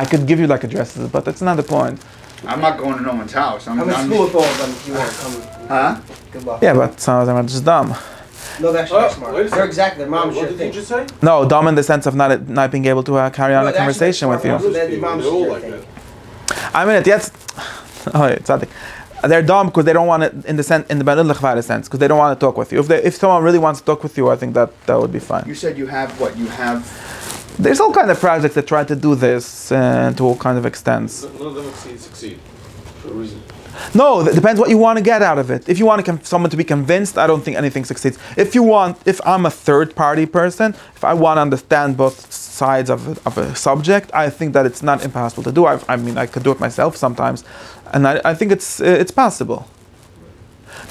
Speaker 2: I could give you like addresses, but that's not the point.
Speaker 5: I'm not going to no one's house.
Speaker 6: I'm in school with all of them if you want to come.
Speaker 5: Huh?
Speaker 6: Good luck.
Speaker 2: Yeah, but some of them are just dumb.
Speaker 6: No, they're actually smart. They're exactly their mom should think.
Speaker 4: Just say?
Speaker 2: No, dumb in the sense of not being able to carry on a conversation with you. I mean, yes. Oh, it's nothing. They're dumb because they don't want it in the benudlich sense, because they don't want to talk with you. If someone really wants to talk with you, I think that would be fine.
Speaker 5: You said you have what? You have...
Speaker 2: There's all kind of projects that try to do this to all kind of extents.
Speaker 4: None of them succeed for a reason.
Speaker 2: No, it depends what you want to get out of it. If you want someone to be convinced, I don't think anything succeeds. If I'm a third-party person, if I want to understand both sides of a subject, I think that it's not impossible to do. I mean, I could do it myself sometimes, and I think it's possible.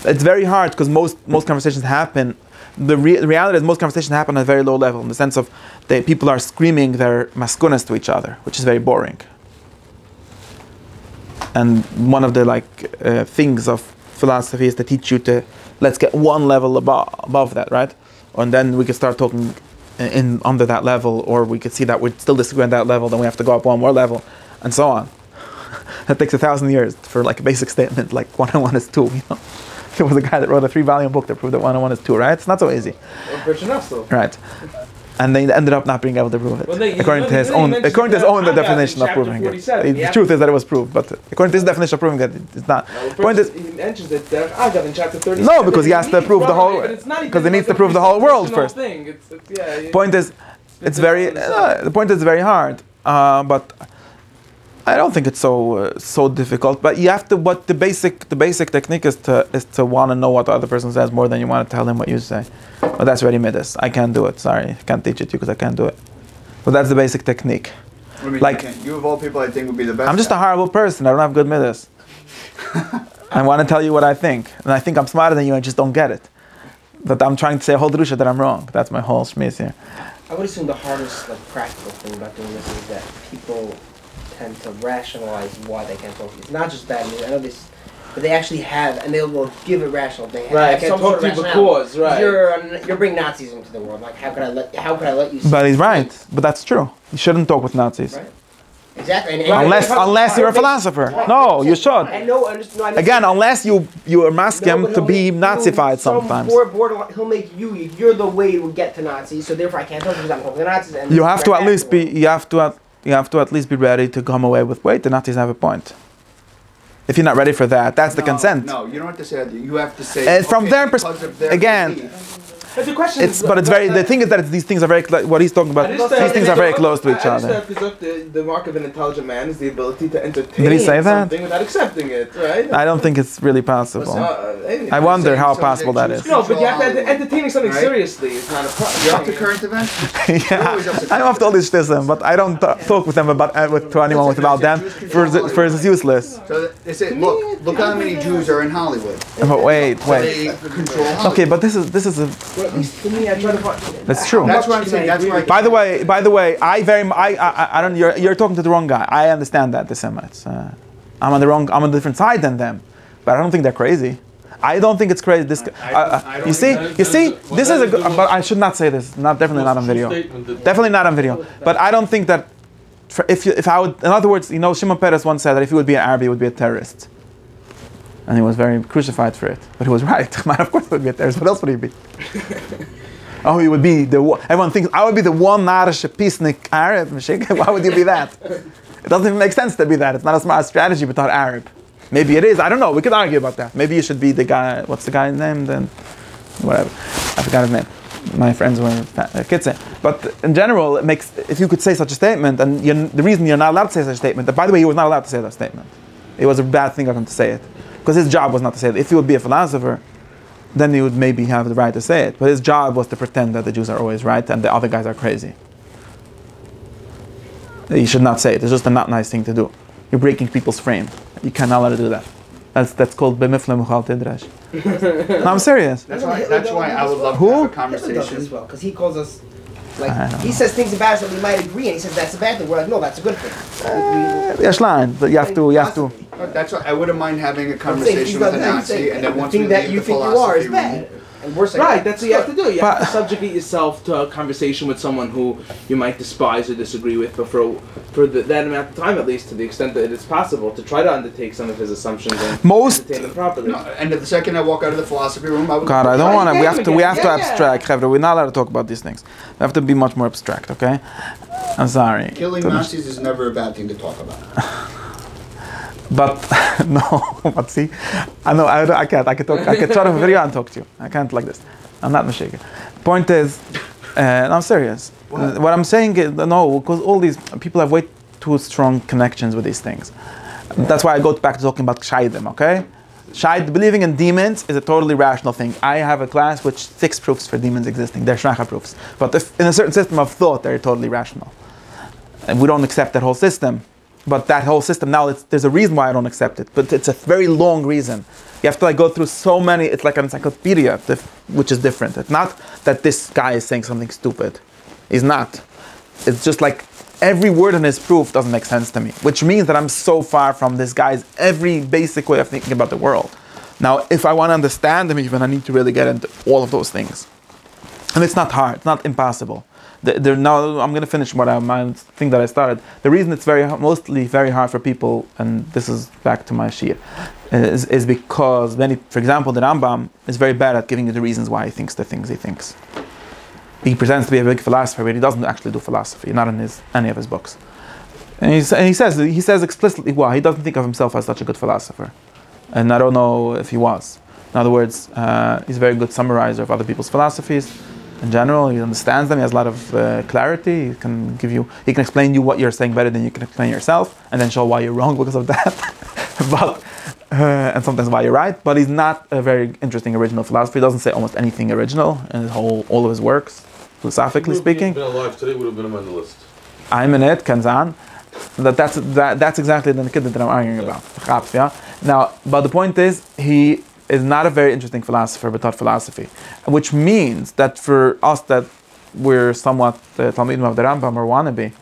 Speaker 2: It's very hard because most conversations happen. The reality is most conversations happen at a very low level, in the sense of people are screaming their maskunas to each other, which is very boring. And one of the things of philosophy is to teach you to let's get one level above that, right? And then we can start talking under that level, or we could see that we still disagree on that level, then we have to go up one more level, and so on. That takes 1,000 years for like a basic statement, like 1 and 1 is 2. You know, there was a guy that wrote a 3-volume book that proved that 1 and 1 is 2. Right? It's not so easy. Right. And they ended up not being able to prove it, according to his own definition of proving it. The truth is that it was proved, but according to his definition of proving it, it's not.
Speaker 3: Point is, he mentions it there. Agav in chapter 37.
Speaker 2: No, because he has to prove the whole. Because he needs to prove the whole world first. Point is, it's very. The point is very hard, but I don't think it's so difficult. But you have to. What the basic technique is to want to know what the other person says more than you want to tell him what you say. But that's already midas. I can't do it. Sorry, I can't teach it to you because I can't do it. But that's the basic technique.
Speaker 5: Like you of all people, I think would be the best.
Speaker 2: I'm just a horrible person. I don't have good midas. I want to tell you what I think, and I think I'm smarter than you. I just don't get it. But I'm trying to say a whole drusha that I'm wrong. That's my whole shmiz here.
Speaker 6: I would assume the hardest practical thing about doing this is that people tend to rationalize why they can't talk to you. It's not just bad news. I know this. But they actually have, and they will give it rational. They have
Speaker 3: right,
Speaker 6: some sort of
Speaker 3: because right.
Speaker 6: You're bringing Nazis into the world. Like, how could I let you?
Speaker 2: But he's right. But that's true. You shouldn't talk with Nazis.
Speaker 6: Right. Exactly. And
Speaker 2: unless you're a philosopher. No, you should.
Speaker 6: I know.
Speaker 2: Again, unless you are masking to be Nazified sometimes.
Speaker 6: Borderline, he'll make you're the way to get to Nazis. So therefore, I can't talk because I'm talking to Nazis. And
Speaker 2: you have to at least be. You have to at least be ready to come away with. Wait, the Nazis have a point. If you're not ready for that, that's the consent.
Speaker 5: No, you don't have to say that. You have to say.
Speaker 2: From their perspective, again.
Speaker 3: But the question
Speaker 2: the thing is that these things are very, what he's talking about, these things are very close to each other.
Speaker 3: The mark of an intelligent man is the ability to entertain
Speaker 2: Did he say that?
Speaker 3: something without accepting it, right?
Speaker 2: I don't think it's really possible. I wonder how possible that is.
Speaker 3: No, but you have to entertaining something seriously. It's not a problem.
Speaker 5: You're up to current events?
Speaker 2: Yeah, I'm up to all this shtism, but I don't talk with them to anyone about them, for it's useless.
Speaker 5: So they say, look how many Jews are in Hollywood.
Speaker 2: But wait.
Speaker 5: They control Hollywood.
Speaker 2: Okay, but this is a.
Speaker 3: To me, I try to find.
Speaker 2: That's true.
Speaker 5: That's what I'm saying. That's why.
Speaker 2: By the way, I don't. You're talking to the wrong guy. I understand that the Semites. I'm on a different side than them, but I don't think they're crazy. I don't think it's crazy. This. You see. This is a good. But I should not say this. Definitely not on video. Definitely not on video. But I don't think that. If I would, in other words, Shimon Peres once said that if he would be an Arab, he would be a terrorist. And he was very crucified for it. But he was right. Man, of course he would be a terrorist. What else would he be? Oh, he would be everyone thinks, I would be the one Narish peacenik Arab. Why would you be that? It doesn't even make sense to be that. It's not a smart strategy, but not Arab. Maybe it is. I don't know. We could argue about that. Maybe you should be the guy. What's the guy's name then? Whatever. I forgot his name. My friends were Kitze. But in general, if you could say such a statement, and the reason you're not allowed to say such a statement, that by the way, he was not allowed to say that statement. It was a bad thing of him to say it. Because his job was not to say it. If he would be a philosopher, then he would maybe have the right to say it. But his job was to pretend that the Jews are always right and the other guys are crazy. You should not say it. It's just a not nice thing to do. You're breaking people's frame. You cannot let it do that. That's called b'mifle muchal tidrash. No, I'm serious.
Speaker 5: That's why I would love
Speaker 2: Who?
Speaker 5: to have a
Speaker 6: Hitler does
Speaker 5: conversation.
Speaker 6: as well, because he calls us,
Speaker 2: I don't
Speaker 6: he says things about us that we might agree, and he says that's a bad thing. We're like, no, that's a good thing.
Speaker 2: Yes, line, but you have to.
Speaker 5: That's why I wouldn't mind having a conversation with a Nazi, and then once we
Speaker 6: the thing that
Speaker 5: leave
Speaker 6: you
Speaker 5: the
Speaker 6: think you are is
Speaker 5: philosophy
Speaker 6: bad.
Speaker 5: room.
Speaker 6: And we're saying,
Speaker 3: Right, that's what you have to do. You have
Speaker 2: But-
Speaker 3: to subjugate yourself to a conversation with someone who you might despise or disagree with, but for that amount of time, at least, to the extent that it is possible, to try to undertake some of his assumptions and entertain them properly.
Speaker 5: No, and the second I walk out of the philosophy room, I would.
Speaker 2: God, I don't want to. We have to
Speaker 3: Yeah.
Speaker 2: abstract, Chevra. We're not allowed to talk about these things. We have to be much more abstract, okay? I'm sorry.
Speaker 5: Killing Nazis is never a bad thing to talk about.
Speaker 2: But no, but see, I know I can't. I can talk. I can shut off a video and talk to you. I can't like this. I'm not Meshiga. Point is, I'm serious. What I'm saying is no, because all these people have way too strong connections with these things. That's why I go back to talking about Shaidim. Okay, believing in demons is a totally rational thing. I have a class which 6 proofs for demons existing. They're Shracha proofs. But if in a certain system of thought, they're totally rational, and we don't accept that whole system. But that whole system now, there's a reason why I don't accept it. But it's a very long reason. You have to go through so many. It's like an encyclopedia, which is different. It's not that this guy is saying something stupid. He's not. It's just like every word in his proof doesn't make sense to me, which means that I'm so far from this guy's every basic way of thinking about the world. Now, if I want to understand him even, I need to really get into all of those things. And it's not hard. It's not impossible. Now I'm going to finish my thing that I started. The reason it's mostly very hard for people, and this is back to my shir, is because for example, the Rambam is very bad at giving you the reasons why he thinks the things he thinks. He pretends to be a big philosopher, but he doesn't actually do philosophy, not in any of his books. And he says explicitly why he doesn't think of himself as such a good philosopher, and I don't know if he was. In other words, he's a very good summarizer of other people's philosophies. In general, he understands them. He has a lot of clarity. He can explain you what you're saying better than you can explain yourself, and then show why you're wrong because of that. But and sometimes why you're right. But he's not a very interesting original philosopher. He doesn't say almost anything original in all of his works, philosophically speaking.
Speaker 4: If he had been alive today, would have been on the list.
Speaker 2: I'm in it, Kanzan. That's exactly the kid that I'm arguing about. Yeah. Now, but the point is, he is not a very interesting philosopher, but taught philosophy, which means that for us that we're somewhat Talmidim of the Rambam or wannabe,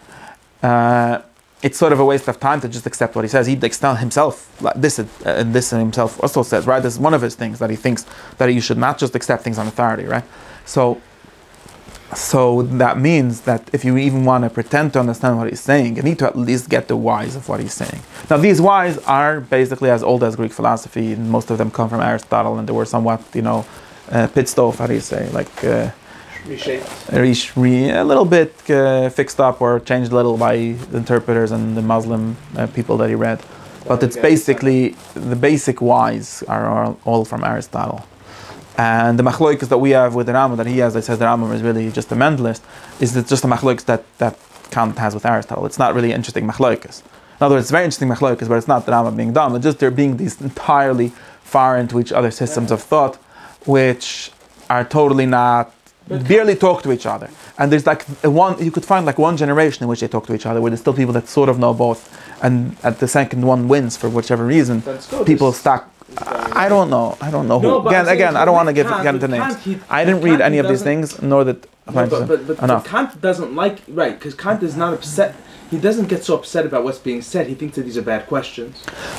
Speaker 2: it's sort of a waste of time to just accept what he says. He extends himself like this, and this himself also says, right? This is one of his things that he thinks that you should not just accept things on authority, right? So that means that if you even want to pretend to understand what he's saying, you need to at least get the whys of what he's saying. Now, these whys are basically as old as Greek philosophy, and most of them come from Aristotle, and they were somewhat, pit stove, how do you say, like
Speaker 3: Reshaped.
Speaker 2: A little bit fixed up or changed a little by the interpreters and the Muslim people that he read. But it's basically, the basic whys are all from Aristotle. And the machloikas that we have with the Rambam, that he has, that says the Rambam is really just a mentalist, is just a machloikas that Kant has with Aristotle. It's not really interesting machloikas. In other words, it's very interesting machloikas, but it's not the Rambam being dumb. It's just there being these entirely far into each other systems of thought, which are totally not, barely talk to each other. And there's you could find one generation in which they talk to each other, where there's still people that sort of know both, and at the second one wins for whichever reason. People stuck. I don't know who. Again, I don't want to get into names. I didn't read any of these things, nor that.
Speaker 3: But Kant doesn't because Kant is not upset. He doesn't get so upset about what's being said. He thinks that these are bad questions.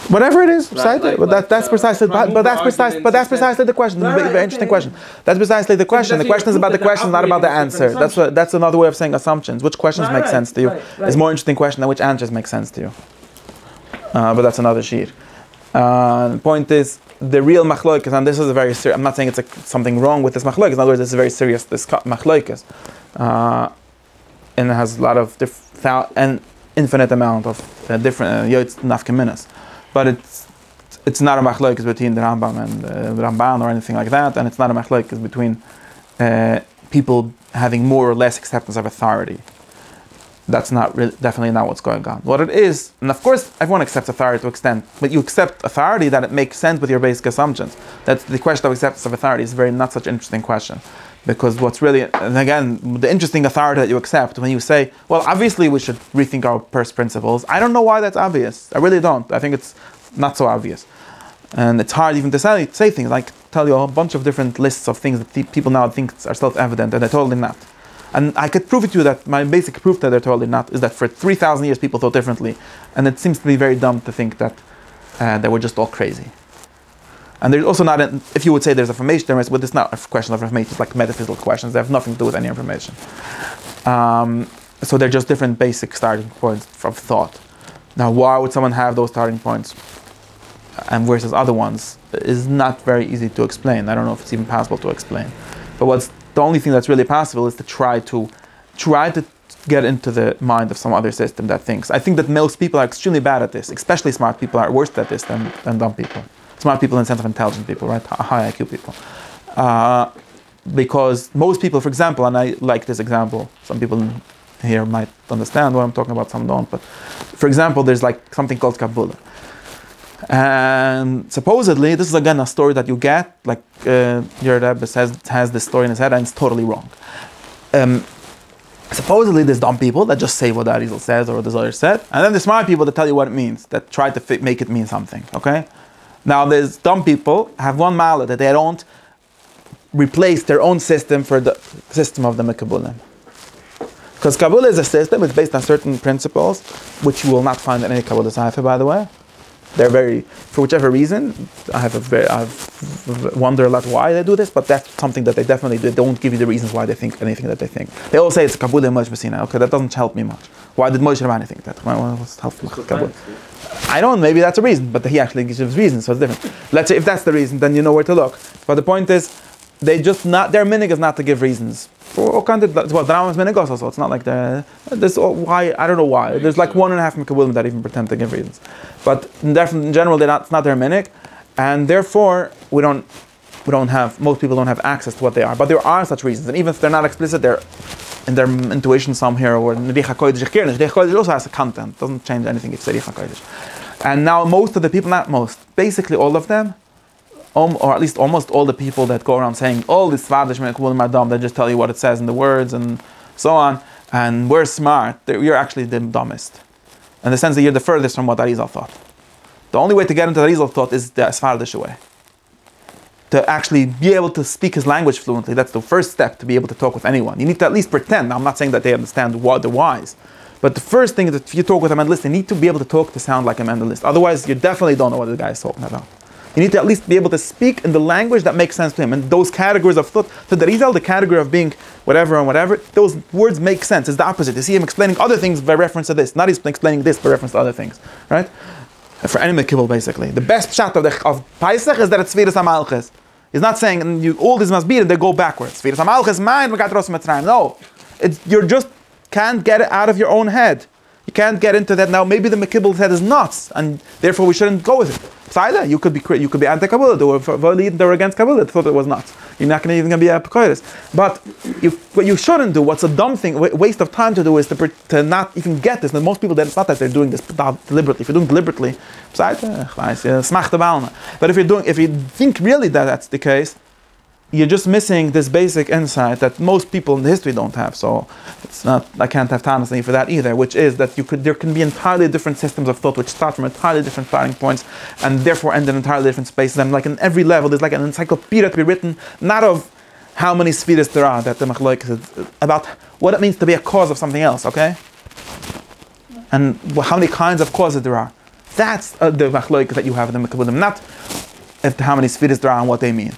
Speaker 2: Whatever it is,
Speaker 3: Right?
Speaker 2: that's precisely the question. Very interesting question. That's precisely the question. The question is about the question, not about the answer. That's another way of saying assumptions. Which questions make sense to you is a more interesting question than which answers make sense to you. But that's another sheet. The point is, the real machloikas, and this is a very serious, I'm not saying it's something wrong with this machloikas, in other words, it's a very serious machloikas. And it has a lot of and infinite amount of different nafkaminas. But it's not a machloikas between the Rambam and the Ramban or anything like that, and it's not a machloikas between people having more or less acceptance of authority. That's definitely not what's going on. What it is, and of course everyone accepts authority to extent, but you accept authority that it makes sense with your basic assumptions. That's the question of acceptance of authority is not such an interesting question. Because what's really, and again, the interesting authority that you accept when you say, well, obviously we should rethink our first principles. I don't know why that's obvious. I really don't. I think it's not so obvious. And it's hard even to say things, like tell you a bunch of different lists of things that people now think are self-evident, and they're totally not. And I could prove it to you that my basic proof that they're totally not is that for 3,000 years people thought differently. And it seems to be very dumb to think that they were just all crazy. And there's also not, if you would say there's information, but it's not a question of information, it's like metaphysical questions. They have nothing to do with any information. So they're just different basic starting points of thought. Now, why would someone have those starting points and versus other ones is not very easy to explain. I don't know if it's even possible to explain. But the only thing that's really possible is to try to get into the mind of some other system that thinks. I think that most people are extremely bad at this, especially smart people are worse at this than dumb people. Smart people in the sense of intelligent people, right? High IQ people. Because most people, for example, and I like this example, some people here might understand what I'm talking about, some don't, but for example, there's like something called Kabbalah. And supposedly, this is again a story that you get, like your Rebbe has this story in his head, and it's totally wrong. Supposedly, there's dumb people that just say what the Arizal says or what the Zohar said, and then there's smart people that tell you what it means, that try to make it mean something. Okay. Now, there's dumb people have one mala that they don't replace their own system for the system of the Mekabulim. Because Kabbalah is a system, it's based on certain principles, which you will not find in any Kabbalah Saifa, by the way. They're very, for whichever reason, I've wondered a lot why they do this, but that's something that they definitely do. They don't give you the reasons why they think anything that they think. They all say it's Kabbalah Moshe Messina. Okay, that doesn't help me much. Why did Moshe Rabbeinu think that? What's helpful Kabbalah? I don't, maybe that's a reason, but he actually gives reasons, so it's different. Let's say if that's the reason, then you know where to look. But the point is, their minig is not to give reasons. For all kinds of, well, the Rambam's minig also, it's not like why, I don't know why. There's like 1.5 Mekabulim that even pretend to give reasons. But in general, it's not their minig, and therefore, most people don't have access to what they are. But there are such reasons, and even if they're not explicit, they're in their intuition somewhere, or Nericha Kodesh Nericha Kodesh also has a content, it doesn't change anything if it's Nericha Kodesh. And now most of the people, not most, basically all of them, or at least almost all the people that go around saying, all this Svadish Mekulim are dumb, they just tell you what it says in the words and so on, and we're smart, you're actually the dumbest. In the sense that you're the furthest from what Arizal thought. The only way to get into the Arizal thought is the Sfardish way. To actually be able to speak his language fluently, that's the first step to be able to talk with anyone. You need to at least pretend. Now, I'm not saying that they understand what the whys, but the first thing is that if you talk with a Mendelist, you need to be able to talk to sound like a Mendelist. Otherwise, you definitely don't know what the guy is talking about. You need to at least be able to speak in the language that makes sense to him. And those categories of thought, so the Rizal, the category of being whatever and whatever, those words make sense. It's the opposite. You see him explaining other things by reference to this, not he's explaining this by reference to other things, right? For any Mekibel, basically. The best shot of Paisach is that it's Sfiras HaMalchus. He's not saying all this must be and they go backwards. Sfiras HaMalchus, mine, we got Rosh Mitzrayim. No, you just can't get it out of your own head. You can't get into that now. Maybe the Mekibel's head is nuts, and therefore we shouldn't go with it. Besides, you could be anti-Kabbalah, they were against Kabbalah, they thought it was nuts. You're not even going to be a Pekoiris. But what you shouldn't do, what's a dumb thing, waste of time to do, is to not even get this. And most people, it's not that they're doing this deliberately. If you're doing deliberately, besides, but if you think really that that's the case, you're just missing this basic insight that most people in the history don't have. So it's not, I can't have Tanasani for that either, which is that there can be entirely different systems of thought which start from entirely different starting points and therefore end in entirely different spaces. And like in every level, there's like an encyclopedia to be written, not of how many spheres there are, that the Machloek is about what it means to be a cause of something else, okay? And how many kinds of causes there are. That's the Machloek that you have in the Mekabulim, not how many spheres there are and what they mean.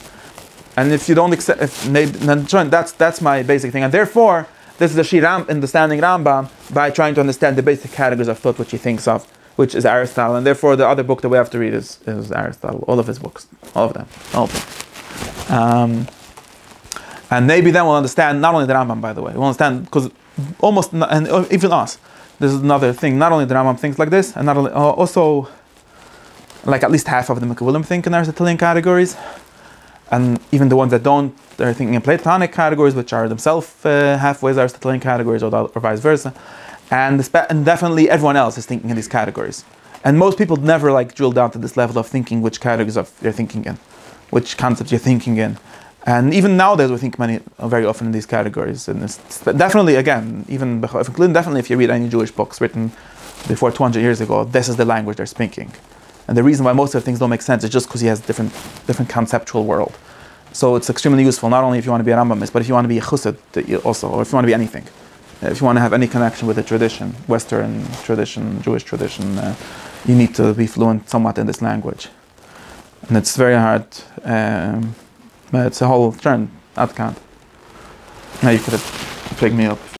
Speaker 2: And if you don't accept, then that's my basic thing. And therefore, this is the Shiram understanding Rambam by trying to understand the basic categories of thought which he thinks of, which is Aristotle. And therefore, the other book that we have to read is Aristotle. All of his books, all of them. And maybe then we'll understand not only the Rambam, by the way, we'll understand because almost and even us. This is another thing. Not only the Rambam thinks like this, and not only also like at least half of the Mekabulim think in Aristotelian categories. And even the ones that don't, they're thinking in Platonic categories, which are themselves halfway Aristotelian categories, or vice versa. And definitely everyone else is thinking in these categories. And most people never drill down to this level of thinking which categories you're thinking in, which concepts you're thinking in. And even nowadays we think very often in these categories. And it's definitely, again, including definitely if you read any Jewish books written before 200 years ago, this is the language they're speaking. And the reason why most of the things don't make sense is just because he has different conceptual world. So it's extremely useful, not only if you want to be a Rambamist, but if you want to be a Chassid also, or if you want to be anything. If you want to have any connection with the tradition, Western tradition, Jewish tradition, you need to be fluent somewhat in this language. And it's very hard. It's a whole trend, Adkant. Now you could have picked me up.